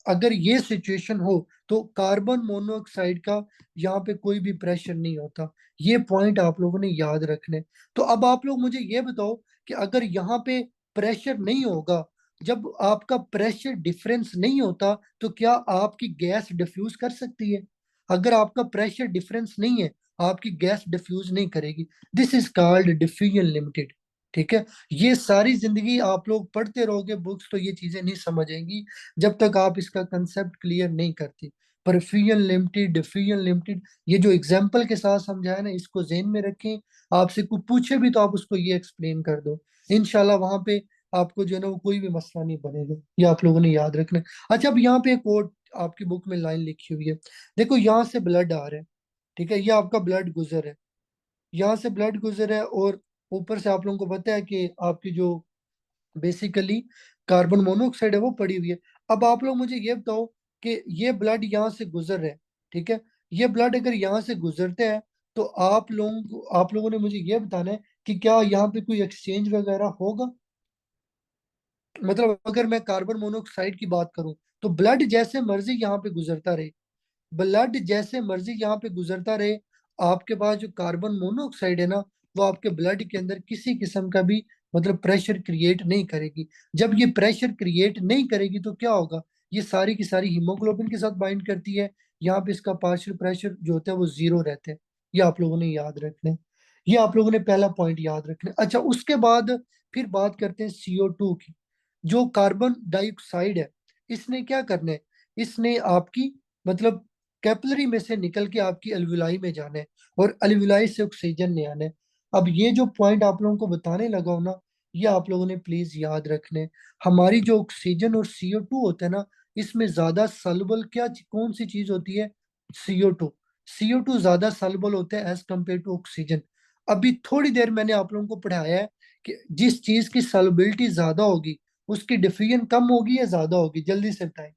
अगर ये सिचुएशन हो तो कार्बन मोनोऑक्साइड का यहाँ पे कोई भी प्रेशर नहीं होता। ये पॉइंट आप लोगों ने याद रखने। तो अब आप लोग मुझे ये बताओ कि अगर यहाँ पे प्रेशर नहीं होगा, जब आपका प्रेशर डिफरेंस नहीं होता, तो क्या आपकी गैस डिफ्यूज कर सकती है? अगर आपका प्रेशर डिफरेंस नहीं है, आपकी गैस डिफ्यूज नहीं करेगी। This is called diffusion limited. ठीक है। ये सारी जिंदगी आप लोग पढ़ते रहोगे बुक्स, तो ये चीजें नहीं समझेंगी जब तक आप इसका कंसेप्ट क्लियर नहीं करते। पर फ्यूजन लिमिटेड, डिफ्यूजन लिमिटेड, ये जो एग्जाम्पल के साथ समझाया ना, इसको जेहन में रखें। आपसे कोई पूछे भी तो आप उसको ये एक्सप्लेन कर दो। इनशाला वहां पे आपको जो है ना वो कोई भी मसला नहीं बनेगा। ये आप लोगों ने याद रखना है। अच्छा, अब यहाँ पे एक और आपकी बुक में लाइन लिखी हुई है। देखो, यहाँ से ब्लड आ रहा है। ठीक है, ये आपका ब्लड गुजर है। यहाँ से ब्लड गुजर है, और ऊपर से आप लोगों को पता है कि आपकी जो बेसिकली कार्बन मोनोऑक्साइड है वो पड़ी हुई है। अब आप लोग मुझे ये बताओ कि ये ब्लड यहाँ से गुजर रहा है। ठीक है। ये ब्लड अगर यहाँ से गुजरते हैं, तो आप लोगों ने मुझे ये बताना है कि क्या यहाँ पे कोई एक्सचेंज वगैरह होगा? मतलब अगर मैं कार्बन मोनोऑक्साइड की बात करूं, तो ब्लड जैसे मर्जी यहाँ पे गुजरता रहे, ब्लड जैसे मर्जी यहाँ पे गुजरता रहे, आपके पास जो कार्बन मोनोऑक्साइड है ना, वो आपके ब्लड के अंदर किसी किस्म का भी मतलब प्रेशर क्रिएट नहीं करेगी। जब ये प्रेशर क्रिएट नहीं करेगी तो क्या होगा? ये सारी की सारी हीमोग्लोबिन के साथ बाइंड करती है। यहाँ पे इसका पार्शियल प्रेशर जो होता है वो जीरो रहता है। ये आप लोगों ने याद रखना है। ये आप लोगों ने पहला पॉइंट याद रखना है। अच्छा, उसके बाद फिर बात करते हैं CO2 की। जो कार्बन डाइऑक्साइड है, इसने क्या करना है? इसने आपकी मतलब कैपिलरी में से निकल के आपकी अलविलाई में जाना है, और अलविलाई से ऑक्सीजन ले आना है। अब ये जो पॉइंट आप लोगों को बताने लगा हूं ना, ये आप लोगों ने प्लीज याद रखने। हमारी जो ऑक्सीजन और CO2 होता है ना, इसमें ज्यादा सॉल्युबल कौन सी चीज होती है? CO2। CO2 ज्यादा सॉल्युबल होता है एज कम्पेयर टू ऑक्सीजन। अभी थोड़ी देर मैंने आप लोगों को पढ़ाया है कि जिस चीज की सॉल्युबिलिटी ज्यादा होगी, उसकी डिफ्यूजन कम होगी या ज्यादा होगी? जल्दी से बताएं,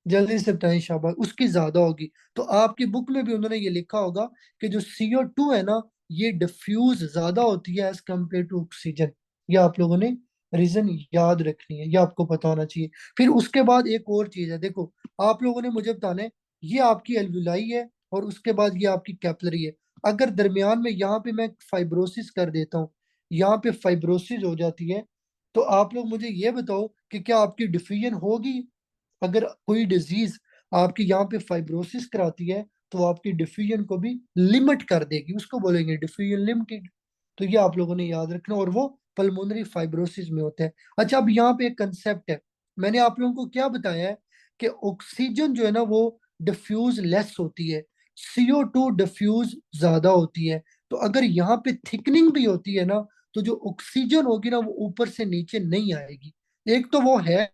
जल्दी से बताएं, शाबाश। उसकी ज्यादा होगी। तो आपकी बुक में भी उन्होंने ये लिखा होगा कि जो CO2 है ना, ये डिफ्यूज ज्यादा होती है एज कम्पेयर टू ऑक्सीजन। ये आप लोगों ने रीजन याद रखनी है, ये आपको पता होना चाहिए। फिर उसके बाद एक और चीज है, देखो, आप लोगों ने मुझे बताना है, ये आपकी एल्वुलाई है, और उसके बाद ये आपकी कैपिलरी है। अगर दरमियान में यहाँ पे मैं फाइब्रोसिस कर देता हूँ, यहाँ पे फाइब्रोसिस हो जाती है, तो आप लोग मुझे ये बताओ कि क्या आपकी डिफ्यूजन होगी? अगर कोई डिजीज आपकी यहाँ पे फाइब्रोसिस कराती है, तो आपकी डिफ्यूजन को भी लिमिट कर देगी, उसको बोलेंगे डिफ्यूजन लिमिटेड। तो ये आप लोगों ने याद रखना, और वो पल्मोनरी फाइब्रोसिस में होता है। अच्छा, अब यहाँ पे एक कंसेप्ट है। मैंने आप लोगों को क्या बताया है कि ऑक्सीजन जो है ना वो डिफ्यूज लेस होती है, CO2 डिफ्यूज ज्यादा होती है। तो अगर यहाँ पे थिकनिंग भी होती है ना, तो जो ऑक्सीजन होगी ना वो ऊपर से नीचे नहीं आएगी। एक तो वो है,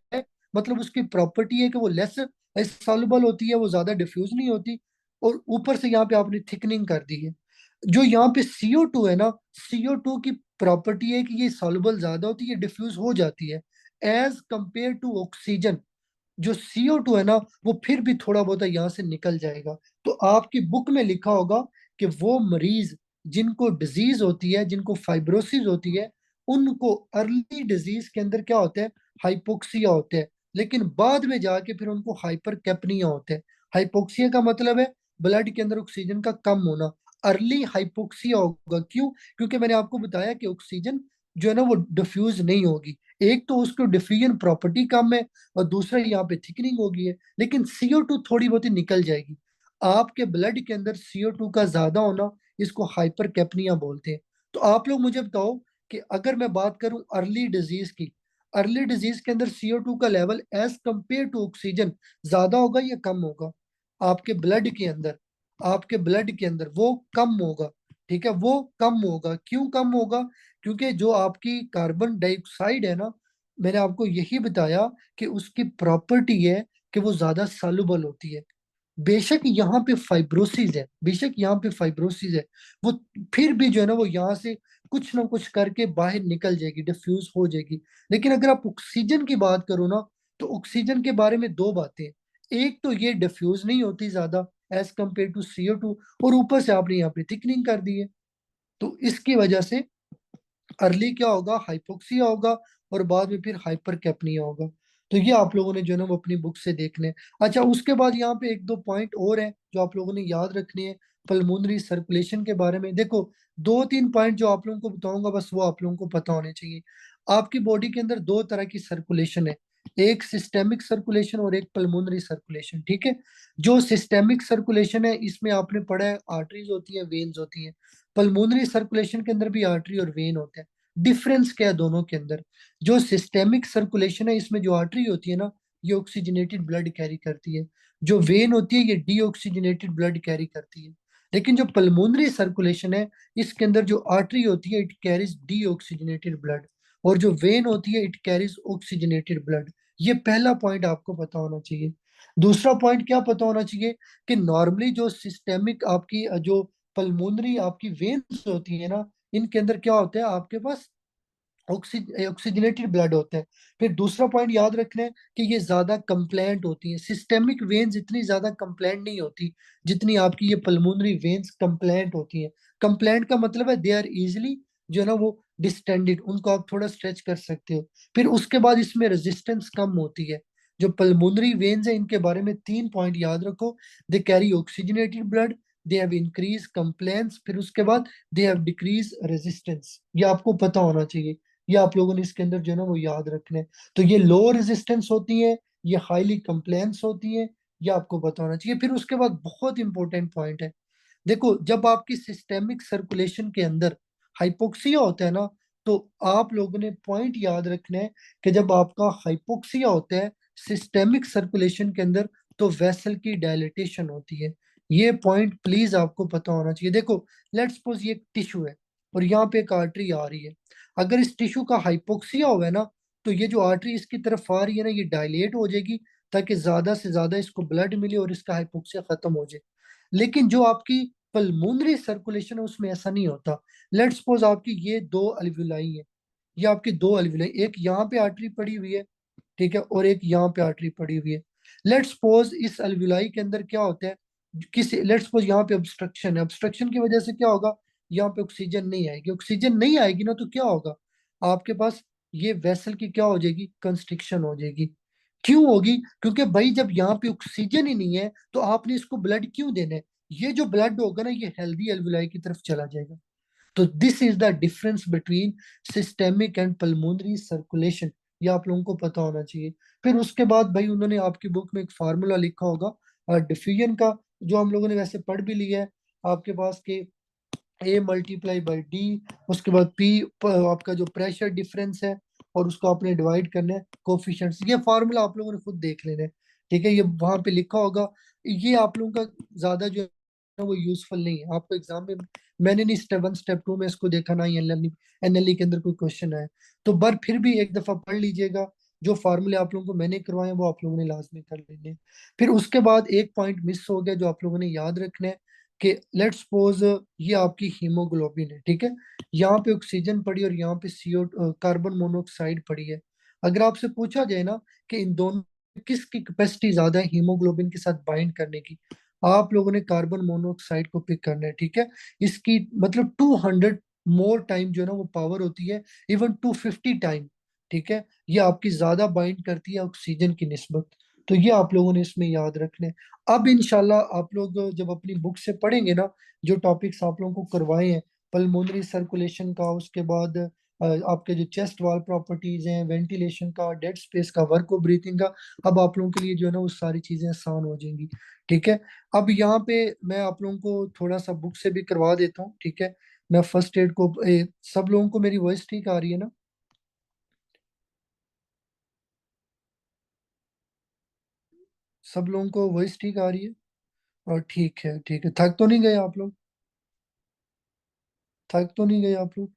मतलब उसकी प्रॉपर्टी है कि वो लेस सॉल्युबल होती है, वो ज्यादा डिफ्यूज नहीं होती, और ऊपर से यहाँ पे आपने थिकनिंग कर दी है। जो यहाँ पे CO2 है ना, CO2 की प्रॉपर्टी है कि ये सॉल्युबल ज्यादा होती है, डिफ्यूज हो जाती है एज कंपेयर टू ऑक्सीजन। जो CO2 है ना, वो फिर भी थोड़ा बहुत यहाँ से निकल जाएगा। तो आपकी बुक में लिखा होगा कि वो मरीज जिनको डिजीज होती है, जिनको फाइब्रोसिस होती है, उनको अर्ली डिजीज के अंदर क्या होता है? हाइपोक्सिया होता है। लेकिन बाद में जाके फिर उनको हाइपर कैपनिया होता है। हाइपोक्सिया का मतलब है ब्लड के अंदर ऑक्सीजन का कम होना। अर्ली हाइपोक्सिया होगा, क्यों? क्योंकि मैंने आपको बताया कि ऑक्सीजन जो है ना वो डिफ्यूज नहीं होगी। एक तो उसको डिफ्यूजन प्रॉपर्टी कम है, और दूसरा यहाँ पे थिकनिंग हो गई है। लेकिन CO2 थोड़ी बहुत ही निकल जाएगी। आपके ब्लड के अंदर CO2 का ज्यादा होना, इसको हाइपर कैपनिया बोलते हैं। तो आप लोग मुझे बताओ कि अगर मैं बात करूं अर्ली डिजीज की, अर्ली डिजीज के अंदर CO2 का level as compare to oxygen ज्यादा होगा या कम होगा? आपके ब्लड के अंदर, आपके ब्लड के अंदर वो कम होगा। ठीक है, वो कम होगा। क्यों कम होगा? क्योंकि जो आपकी कार्बन डाइऑक्साइड है ना, मैंने आपको यही बताया कि उसकी प्रॉपर्टी है कि वो ज्यादा सॉल्युबल होती है। बेशक यहाँ पे फाइब्रोसिस है, बेशक यहाँ पे फाइब्रोसिस है, वो फिर भी जो है ना वो यहाँ से कुछ ना कुछ करके बाहर निकल जाएगी, डिफ्यूज हो जाएगी। लेकिन अगर आप ऑक्सीजन की बात करो ना, तो ऑक्सीजन के बारे में दो बातें। एक तो ये डिफ्यूज नहीं होती ज्यादा एज कंपेयर टू CO2, और ऊपर से आपने यहाँ पे थिकनिंग कर दी है। तो इसकी वजह से अर्ली क्या होगा, हाइपोक्सिया होगा, और बाद में फिर हाइपर कैपनिया होगा। तो ये आप लोगों ने जो है ना वो अपनी बुक से देखने हैं। अच्छा, उसके बाद यहाँ पे एक दो पॉइंट और हैं जो आप लोगों ने याद रखने हैं पल्मोनरी सर्कुलेशन के बारे में। देखो, दो तीन पॉइंट जो आप लोगों को बताऊंगा, बस वो आप लोगों को पता होने चाहिए। आपकी बॉडी के अंदर दो तरह की सर्कुलेशन है, एक सिस्टेमिक सर्कुलेशन और एक पल्मोनरी सर्कुलेशन, ठीक है। जो सिस्टेमिक सर्कुलेशन है इसमें आपने पढ़ा है आर्टरीज होती है, वेन्स होती हैं। पल्मोनरी सर्कुलेशन के अंदर भी आर्टरी और वेन होते हैं। डिफरेंस क्या है दोनों के अंदर? जो सिस्टेमिक सर्कुलेशन है इसमें जो आर्टरी होती है ना, ये ऑक्सीजनेटेड ब्लड कैरी करती है। जो वेन होती है ये डीऑक्सीजनेटेड ब्लड कैरी करती है। लेकिन जो पल्मोनरी सर्कुलेशन है, इसके अंदर जो आर्टरी होती है इट कैरीज डीऑक्सीजनेटेड ब्लड, और जो वेन होती है इट कैरीज ऑक्सीजनेटेड ब्लड। ये पहला पॉइंट आपको पता होना चाहिए। दूसरा पॉइंट क्या पता होना चाहिए, कि नॉर्मली जो सिस्टेमिक आपकी जो पल्मोनरी आपकी वेन्स होती है ना, इनके अंदर क्या होता है, आपके पास ऑक्सीजनेटेड ब्लड होता है। फिर दूसरा पॉइंट याद रखना है कि ये ज्यादा कंप्लेंट होती हैं। सिस्टेमिक वेन्स इतनी ज्यादा कंप्लेंट नहीं होती जितनी आपकी ये पल्मोनरी वेन्स कंप्लेंट होती हैं। कंप्लेंट का मतलब है दे आर इजिली जो है ना वो डिस्टेंडेड, उनको आप थोड़ा स्ट्रेच कर सकते हो। फिर उसके बाद इसमें रेजिस्टेंस कम होती है। जो पल्मोनरी वेन्स है इनके बारे में तीन पॉइंट याद रखो। They carry oxygenated blood, they have increase complaints, फिर उसके बाद दे हैव डिक्रीज रेजिस्टेंस। ये आपको पता होना चाहिए। ये आप लोगों ने इसके अंदर जो है ना वो याद रखना है। तो ये लो रेजिस्टेंस होती है, ये हाईली कंप्लेंस होती है, ये आपको बताना चाहिए। फिर उसके बाद बहुत इंपॉर्टेंट पॉइंट है, देखो जब आपकी सिस्टेमिक सर्कुलेशन के अंदर हाइपोक्सिया होता है ना, तो आप लोगों ने पॉइंट याद रखना है कि जब आपका हाइपोक्सिया होता है सिस्टेमिक सर्कुलेशन के अंदर, तो वेसल की डायलिटेशन होती है। ये पॉइंट प्लीज आपको पता होना चाहिए। देखो, लेट्स सपोज ये एक टिश्यू है और यहाँ पे एक आर्टरी आ रही है। अगर इस टिश्यू का हाइपोक्सिया हुआ है ना, तो ये जो आर्टरी इसकी तरफ आ रही है ना, ये डायलेट हो जाएगी ताकि ज्यादा से ज्यादा इसको ब्लड मिले और इसका हाइपोक्सिया खत्म हो जाए। लेकिन जो आपकी पल्मोनरी सर्कुलेशन है उसमें ऐसा नहीं होता। लेट्स सपोज आपकी ये दो अल्विलाई है, ये आपकी दो अल्विलाई, एक यहाँ पे आर्टरी पड़ी हुई है, ठीक है, और एक यहाँ पे आर्टरी पड़ी हुई है। लेट्स सपोज इस अल्विलाई के अंदर क्या होता है, किसी लेट्स सपोज यहाँ पे ऑब्स्ट्रक्शन है, ऑब्स्ट्रक्शन की वजह से क्या होगा, यहाँ पे ऑक्सीजन नहीं आएगी। ऑक्सीजन नहीं आएगी ना, तो क्या होगा, आपके पास ये वेसल की क्या हो जाएगी, कंस्ट्रिक्शन हो जाएगी। क्यों होगी? क्योंकि भाई जब यहाँ पे ऑक्सीजन ही नहीं है तो आपने इसको ब्लड क्यों देना है? ये जो ब्लड होगा ना ये हेल्दी एल्वुलाई की तरफ चला जाएगा। तो this is the difference between systemic and pulmonary circulation. ये आप लोगों को पता होना चाहिए। फिर उसके बाद भाई उन्होंने आपकी बुक में एक फार्मूला लिखा होगा डिफ्यूजन का, जो हम लोगों ने वैसे पढ़ भी लिया है आपके पास के ए मल्टीप्लाई बाई डी, उसके बाद पी आपका जो प्रेशर डिफरेंस है, और उसको आपने डिवाइड करना है कोफिशिएंट्स। ये फार्मूला आप लोगों ने खुद देख लेना है, ठीक है, ये वहां पे लिखा होगा। ये आप लोगों का ज्यादा जो है ना वो यूजफुल नहीं है आपको एग्जाम में। मैंने नहीं स्टेप वन स्टेप टू में इसको देखा, ना ही एनएलई के अंदर कोई क्वेश्चन है। तो बर फिर भी एक दफा पढ़ लीजिएगा। जो फार्मूले आप लोगों को मैंने करवाए हैं वो आप लोगों ने लाजमी कर लेने हैं। फिर उसके बाद एक पॉइंट मिस हो गया जो आप लोगों ने याद रखना है, कि लेट्स सपोज ये आपकी हीमोग्लोबिन है, ठीक है, यहाँ पे ऑक्सीजन पड़ी और यहाँ पे सीओ कार्बन मोनोऑक्साइड पड़ी है। अगर आपसे पूछा जाए ना कि इन दोनों किसकी कैपेसिटी ज्यादा है हीमोग्लोबिन के साथ बाइंड करने की, आप लोगों ने कार्बन मोनोऑक्साइड को पिक करना है, ठीक है। इसकी मतलब 200 मोर टाइम जो है ना वो पावर होती है, इवन 250 टाइम, ठीक है। ये आपकी ज्यादा बाइंड करती है ऑक्सीजन की निस्बत। तो ये आप लोगों ने इसमें याद रखने। अब इंशाल्लाह आप लोग जब अपनी बुक से पढ़ेंगे ना, जो टॉपिक्स आप लोगों को करवाए हैं पल्मोनरी सर्कुलेशन का, उसके बाद आपके जो चेस्ट वॉल प्रॉपर्टीज हैं, वेंटिलेशन का, डेड स्पेस का, वर्क ऑफ ब्रीथिंग का, अब आप लोगों के लिए जो है ना वो सारी चीजें आसान हो जाएंगी, ठीक है। अब यहाँ पे मैं आप लोगों को थोड़ा सा बुक से भी करवा देता हूँ, ठीक है। मैं फर्स्ट एड को सब लोगों को मेरी वॉइस ठीक आ रही है ना? सब लोगों को वॉइस ठीक आ रही है? और ठीक है, ठीक है, थक तो नहीं गए आप लोग? थक तो नहीं गए आप लोग?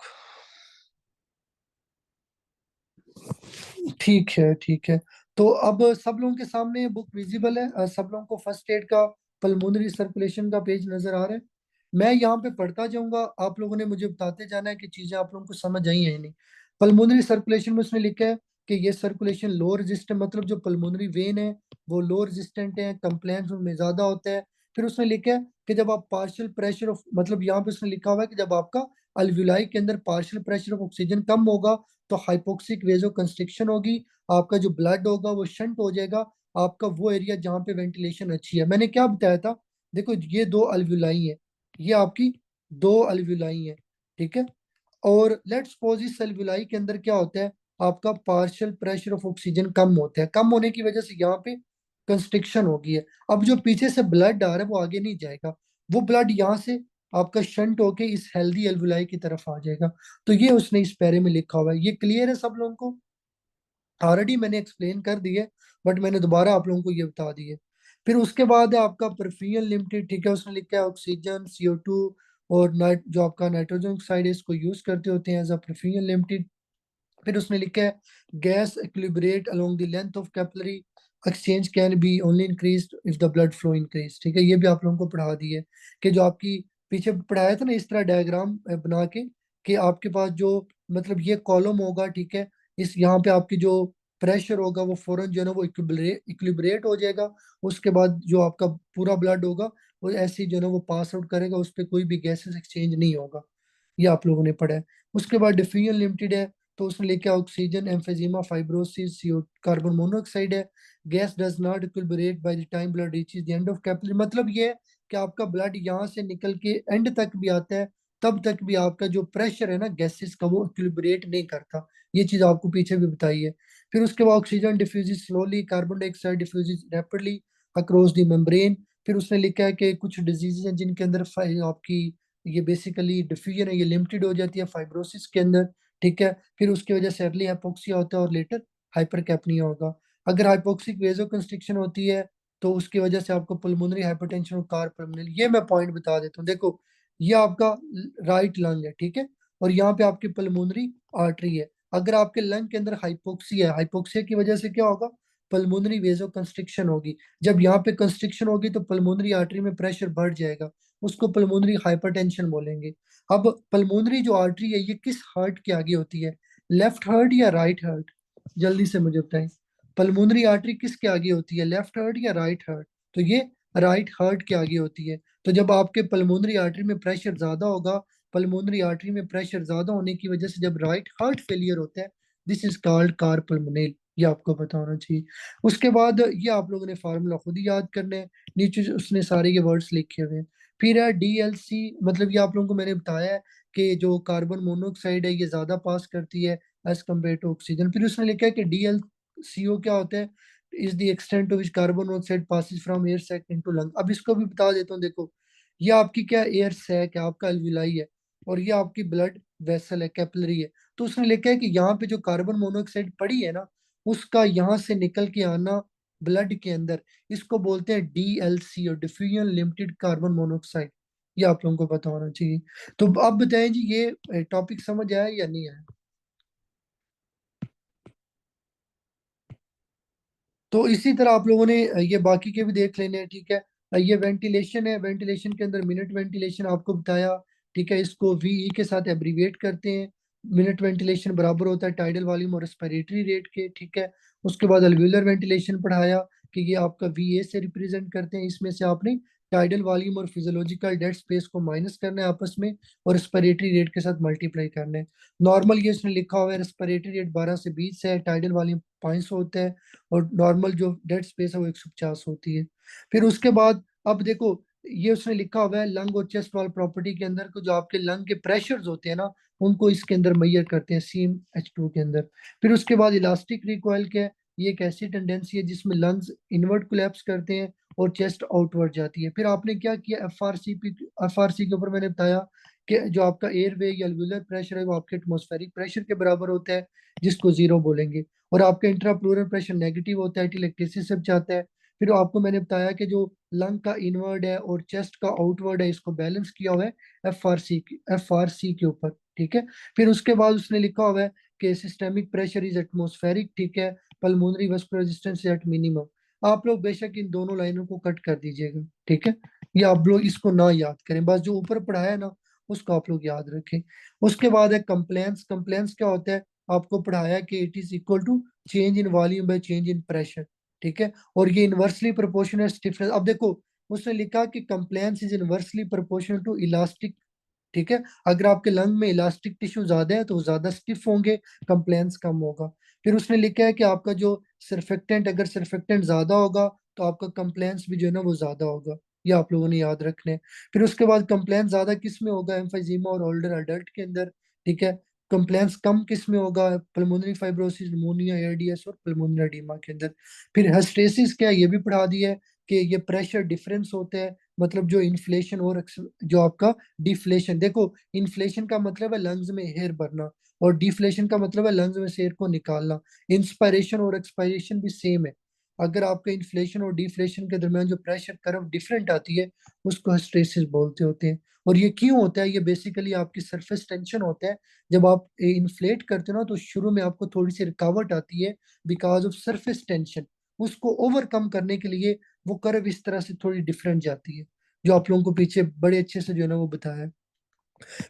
ठीक है, ठीक है। तो अब सब लोगों के सामने ये बुक विजिबल है, सब लोगों को फर्स्ट एड का पल्मोनरी सर्कुलेशन का पेज नजर आ रहा है। मैं यहाँ पे पढ़ता जाऊंगा, आप लोगों ने मुझे बताते जाना है कि चीजें आप लोगों को समझ आई है या नहीं। पल्मोनरी सर्कुलेशन में उसने लिखा है कि ये सर्कुलेशन लो रेजिस्टेंट, मतलब जो पल्मोनरी वेन है वो लो रेजिस्टेंट है, कंप्लेंट्स उनमें ज्यादा होता है। फिर उसने लिखा है कि जब आप पार्शियल प्रेशर ऑफ, मतलब यहाँ पे उसने लिखा हुआ है कि जब आपका अल्विलाई के अंदर पार्शियल प्रेशर ऑफ ऑक्सीजन कम होगा तो हाइपोक्सिक वेजो कंस्ट्रिक्शन होगी, आपका जो ब्लड होगा वो शंट हो जाएगा, आपका वो एरिया जहाँ पे वेंटिलेशन अच्छी है। मैंने क्या बताया था, देखो ये दो अल्विलाई है, ये आपकी दो अल्विलाई है, ठीक है। और लेट्स सपोज इस अल्विलाई के अंदर क्या होता है, आपका पार्शियल प्रेशर ऑफ ऑक्सीजन कम होता है, कम होने की वजह से यहाँ पे कंस्ट्रिक्शन हो गई है। अब जो पीछे से ब्लड आ रहा है वो आगे नहीं जाएगा, वो ब्लड यहाँ से आपका शंट होके इस हेल्दी एल्वुलाई की तरफ आ जाएगा। तो ये उसने इस पैरे में लिखा हुआ है, ये क्लियर है सब लोगों को? ऑलरेडी मैंने एक्सप्लेन कर दी है, बट मैंने दोबारा आप लोगों को ये बता दी है। फिर उसके बाद है आपका परफ्यूजन लिमिटेड, ठीक है, उसने लिखा है ऑक्सीजन, CO2 और नाइट जो आपका नाइट्रोजन ऑक्साइड है इसको यूज करते होते हैं एज अ परफ्यूजन लिमिटेड। फिर उसने लिखा है gas equilibrate along the length of capillary exchange can be only increase if the blood flow increase, ठीक है, ये भी आप लोगों को पढ़ा दी है कि जो आपकी पीछे पढ़ाया था ना इस तरह डायग्राम बना के कि आपके पास जो मतलब ये कॉलम होगा, ठीक है, इस यहाँ पे आपकी जो प्रेशर होगा वो फौरन जो है ना वो इक्विलिब्रेट हो जाएगा, उसके बाद जो आपका पूरा ब्लड होगा वो ऐसे ही जो है ना वो पास आउट करेगा, उस पर कोई भी गैसेस एक्सचेंज नहीं होगा, ये आप लोगों ने पढ़ा है। उसके बाद डिफ्यूजन लिमिटेड है, तो उसने लिखा oxygen emphysema fibrosis CO carbon monoxide है, gas does not equilibrate by the time blood reaches the end of capillary, मतलब ये है कि आपका ब्लड यहाँ से निकल के एंड तक भी आता है, तब तक भी आपका जो प्रेशर है ना गैसेस का वो इक्विलिब्रेट नहीं करता, ये चीज आपको पीछे भी बताई है। फिर उसके बाद oxygen diffuses slowly, carbon dioxide diffuses rapidly across the membrane. फिर उसने लिखा है कि कुछ डिजीज हैं जिनके अंदर आपकी ये बेसिकली डिफ्यूजन है ये लिमिटेड हो जाती है फाइब्रोसिस के अंदर, ठीक है। फिर उसकी वजह से अर्ली हाइपोक्सिया होता है और लेटर हाइपरकैपनिया होगा। अगर हाइपोक्सिक वेजो कंस्ट्रिक्शन होती है तो उसकी वजह से आपको पल्मोनरी हाइपरटेंशन और कार्पल्मोनरी, ये मैं पॉइंट बता देता हूँ, देखो ये आपका राइट लंग है, ठीक है, और यहाँ पे आपकी पल्मोनरी आर्टरी है। अगर आपके लंग के अंदर हाइपोक्सिया है, हाइपोक्सिया की वजह से क्या होगा, पल्मोनरी वेजो कंस्ट्रिक्शन होगी, जब यहाँ पे कंस्ट्रिक्शन होगी तो पल्मोनरी आर्टरी में प्रेशर बढ़ जाएगा, उसको पल्मोनरी हाइपरटेंशन बोलेंगे। अब पल्मोनरी जो आर्टरी है ये किस हार्ट के आगे होती है, लेफ्ट हार्ट या राइट हार्ट, जल्दी से मुझे बताएं, पल्मोनरी आर्टरी किसके आगे होती है, लेफ्ट हार्ट या राइट हार्ट? तो ये राइट हार्ट के आगे होती है। तो जब आपके पल्मोनरी आर्टरी में प्रेशर ज्यादा होगा, पल्मोनरी आर्टरी में प्रेशर ज्यादा होने की वजह से जब राइट हार्ट फेलियर होता है, दिस इज कॉल्ड कार्पल्मोनेल, ये आपको पता होना चाहिए। उसके बाद ये आप लोगों ने फार्मूला खुद ही याद करना है, नीचे उसने सारे ये वर्ड्स लिखे हुए हैं। फिर है DLC, मतलब ये आप लोगों को मैंने बताया है कि जो कार्बन मोनोऑक्साइड है ये ज्यादा पास करती है एज कम्पेयर टू ऑक्सीजन। फिर उसने लिखा है कि DLCO क्या होता है, is the extent to which carbon monoxide passes from air sac into lung. अब इसको भी बता देता हूँ, देखो ये आपकी क्या एयर सैक है, आपका अल्विलाई है, और ये आपकी ब्लड वेसल है, कैपिलरी है। तो उसने लिखा है कि यहाँ पे जो कार्बन मोनोऑक्साइड पड़ी है ना, उसका यहाँ से निकल के आना ब्लड के अंदर, इसको बोलते हैं DLC और डिफ्यूजन लिमिटेड कार्बन मोनोऑक्साइड, ये आप लोगों को पता होना चाहिए। तो अब बताएं जी, ये टॉपिक समझ आया या नहीं आया? तो इसी तरह आप लोगों ने ये बाकी के भी देख लेने हैं, ठीक है। ये वेंटिलेशन है, वेंटिलेशन के अंदर मिनट वेंटिलेशन आपको बताया, ठीक है, इसको VE के साथ एब्रीविएट करते हैं। मिनट वेंटिलेशन बराबर होता है टाइडल वॉल्यूम और रेस्पिरेटरी रेट के, ठीक है। उसके बाद अल्वियुलर वेंटिलेशन पढ़ाया कि ये आपका VA से रिप्रेजेंट करते हैं, इसमें से आपने टाइडल वॉल्यूम और फिजियोलॉजिकल डेड स्पेस को माइनस करना है आपस में, और रेस्पिरेटरी रेट के साथ मल्टीप्लाई करना है। नॉर्मल ये इसमें लिखा हुआ है, रेस्पिरेटरी रेट 12 से 20 है, टाइडल वॉल्यूम 500 होता है, और नॉर्मल जो डेड स्पेस है वो 150 होती है। फिर उसके बाद अब देखो ये उसने लिखा हुआ है लंग और चेस्ट वॉल प्रॉपर्टी के अंदर को जो आपके लंग के प्रेशर्स होते हैं ना उनको इसके अंदर मैयर करते हैं CmH2 के अंदर। फिर उसके बाद इलास्टिक रिकॉइल के, ये एक ऐसी टेंडेंसी है जिसमें लंग्स इनवर्ट कोलैप्स करते हैं और चेस्ट आउटवर्ड जाती है। फिर आपने क्या किया, FRC के ऊपर मैंने बताया कि जो आपका एयरवे या एल्वुलर प्रेशर है वो आपके एटमॉस्फेरिक प्रेशर के बराबर होता है, जिसको जीरो बोलेंगे, और आपका इंट्राप्लूरल प्रेशर नेगेटिव होता है, इलेक्ट्रिसिटी से जाता है। फिर आपको मैंने बताया कि जो लंग का इनवर्ड है और चेस्ट का आउटवर्ड है इसको बैलेंस किया हुआ है एफ आर सी के ऊपर, ठीक है। फिर उसके बाद उसने लिखा हुआ है कि सिस्टेमिक प्रेशर इज एटमोस्फेरिक, ठीक है, pulmonary vascular resistance at minimum. आप लोग बेशक इन दोनों लाइनों को कट कर दीजिएगा, ठीक है, ये आप लोग इसको ना याद करें, बस जो ऊपर पढ़ाया है ना उसको आप लोग याद रखें। उसके बाद है कंप्लेंस, कंप्लेंस क्या होता है, आपको पढ़ाया कि it is equal to change in volume by change in pressure, ठीक है, और ये इनवर्सली प्रोपोर्शनल स्टिफनेस। अब देखो उसने लिखा कि compliance is inversely proportional to elastic ठीक है। अगर आपके लंग में इलास्टिक टिश्यू ज्यादा है तो वो ज्यादा स्टिफ होंगे, कंप्लेंस कम होगा। फिर उसने लिखा है कि आपका जो सर्फेक्टेंट, अगर सर्फेक्टेंट ज्यादा होगा तो आपका कंप्लेंस भी जो है ना वो ज्यादा होगा। ये आप लोगों ने याद रखना है। फिर उसके बाद कंप्लेंस ज्यादा किस में होगा? एम्फाइजीमा और ओल्डर अडल्ट के अंदर। ठीक है। कंप्लेंस कम किस में होगा? पल्मोनरी फाइब्रोसिस, निमोनिया, एआरडीएस और पल्मोनरी एडिमा के अंदर। फिर हेस्टेसिस क्या है ये भी पढ़ा दिया है कि ये प्रेशर डिफरेंस होता है, मतलब जो इन्फ्लेशन और जो आपका डिफ्लेशन। देखो, इन्फ्लेशन का मतलब है लंग्स में एयर भरना, और डिफ्लेशन का मतलब है लंग्स में से एयर को निकालना। इंस्पायरेशन और एक्सपायरेशन भी सेम है। अगर आपके इन्फ्लेशन और डिफ्लेशन के दरमियान जो प्रेशर कर्व डिफरेंट आती है उसको हिस्टेरिसिस बोलते होते हैं। और ये क्यों होता है? ये बेसिकली आपकी सरफेस टेंशन होता है। जब आप इन्फ्लेट करते हो ना तो शुरू में आपको थोड़ी सी रुकावट आती है बिकॉज ऑफ सरफेस टेंशन। उसको ओवरकम करने के लिए वो कर्व इस तरह से थोड़ी डिफरेंट जाती है, जो आप लोगों को पीछे बड़े अच्छे से जो है ना वो बताया है।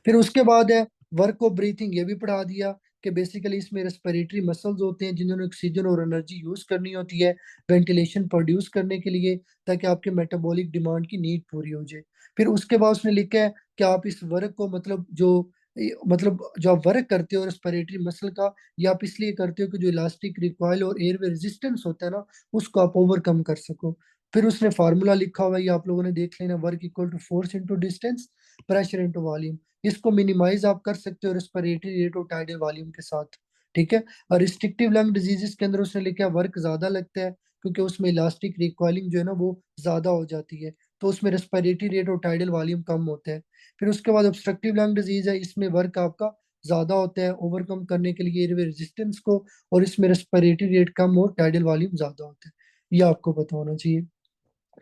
फिर उसके बाद है वर्क ऑफ ब्रीथिंग, ये भी पढ़ा दिया कि बेसिकली इसमें रेस्पिरेटरी मसल्स होते हैं जिन्होंने ऑक्सीजन और एनर्जी यूज करनी होती है वेंटिलेशन प्रोड्यूस करने के लिए, ताकि आपके मेटाबॉलिक डिमांड की नीड पूरी हो जाए। फिर उसके बाद उसने लिखा है कि आप इस वर्क को मतलब जो आप वर्क करते हो रेस्पिरेटरी मसल का, ये आप इसलिए करते हो कि जो इलास्टिक रिकॉइल और एयरवे रेजिस्टेंस होता है ना उसको आप ओवरकम कर सको। फिर उसने फार्मूला लिखा हुआ है, ये आप लोगों ने देख लेना, work equal to force into distance, pressure into volume. इसको मिनिमाइज आप कर सकते हो रेस्पिरेटरी रेट और टाइडल वॉल्यूम के साथ। ठीक है। और रिस्ट्रिक्टिव लंग डिजीजेस के अंदर उसने लिखा है वर्क ज्यादा लगता है क्योंकि उसमें इलास्टिक रिकॉइलिंग जो है ना वो ज्यादा हो जाती है, तो उसमें रेस्पिरेटरी रेट और टाइडल वॉल्यूम कम होता है। फिर उसके बाद ऑब्स्ट्रक्टिव लंग डिजीज है, इसमें वर्क आपका ज्यादा होता है ओवरकम करने के लिए एयरवे रेजिस्टेंस को, और इसमें रेस्पिरेटरी रेट कम और टाइडल वॉल्यूम ज्यादा होता है। ये आपको पता होना चाहिए।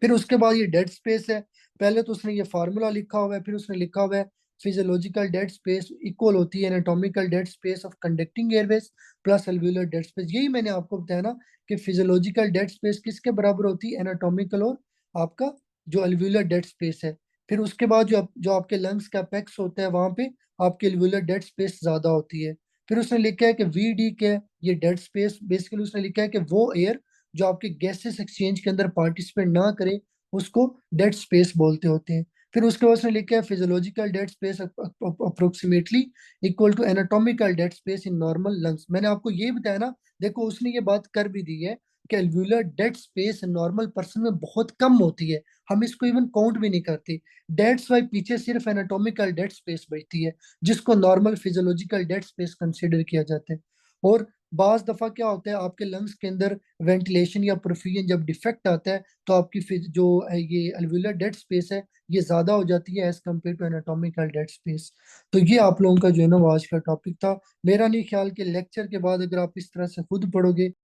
फिर उसके बाद ये डेड स्पेस है। पहले तो उसने ये फार्मूला लिखा हुआ है, फिर उसने लिखा हुआ है फिजियोलॉजिकल डेड स्पेस इक्वल होती है anatomical dead space of conducting Airways plus alveolar dead space. यही मैंने आपको बताया ना कि फिजियोलॉजिकल डेड स्पेस किसके बराबर होती है? एनाटॉमिकल और आपका जो एल्वियोलर डेड स्पेस है। फिर उसके बाद जो आपके लंग्स का अपेक्स होता है वहां पे आपके एल्वियोलर डेड स्पेस ज्यादा होती है। फिर उसने लिखा है कि वी डी के ये डेड स्पेस, बेसिकली उसने लिखा है कि वो एयर जो आपके गैसेस एक्सचेंज के अंदर पार्टिसिपेट ना करे उसको डेड स्पेस बोलते होते हैं। फिर उसके बाद उसने लिखा है physiological dead space approximately equal to anatomical dead space in normal lungs. मैंने आपको ये बताया ना, देखो उसने ये बात कर भी दी है कि alveolar dead space normal person में बहुत कम होती है, हम इसको इवन काउंट भी नहीं करते। डेट्स वाई पीछे सिर्फ एनाटॉमिकल डेड स्पेस बचती है जिसको normal physiological dead space consider किया जाता है। और बाज दफा क्या होता है आपके लंग्स के अंदर वेंटिलेशन या परफ्यूजन जब डिफेक्ट आता है तो आपकी जो ये अल्वियुलर डेड स्पेस है ये ज्यादा हो जाती है as compare to anatomical dead space. तो ये आप लोगों का जो है ना वो आज का टॉपिक था। मेरा नहीं ख्याल कि लेक्चर के बाद अगर आप इस तरह से खुद पढ़ोगे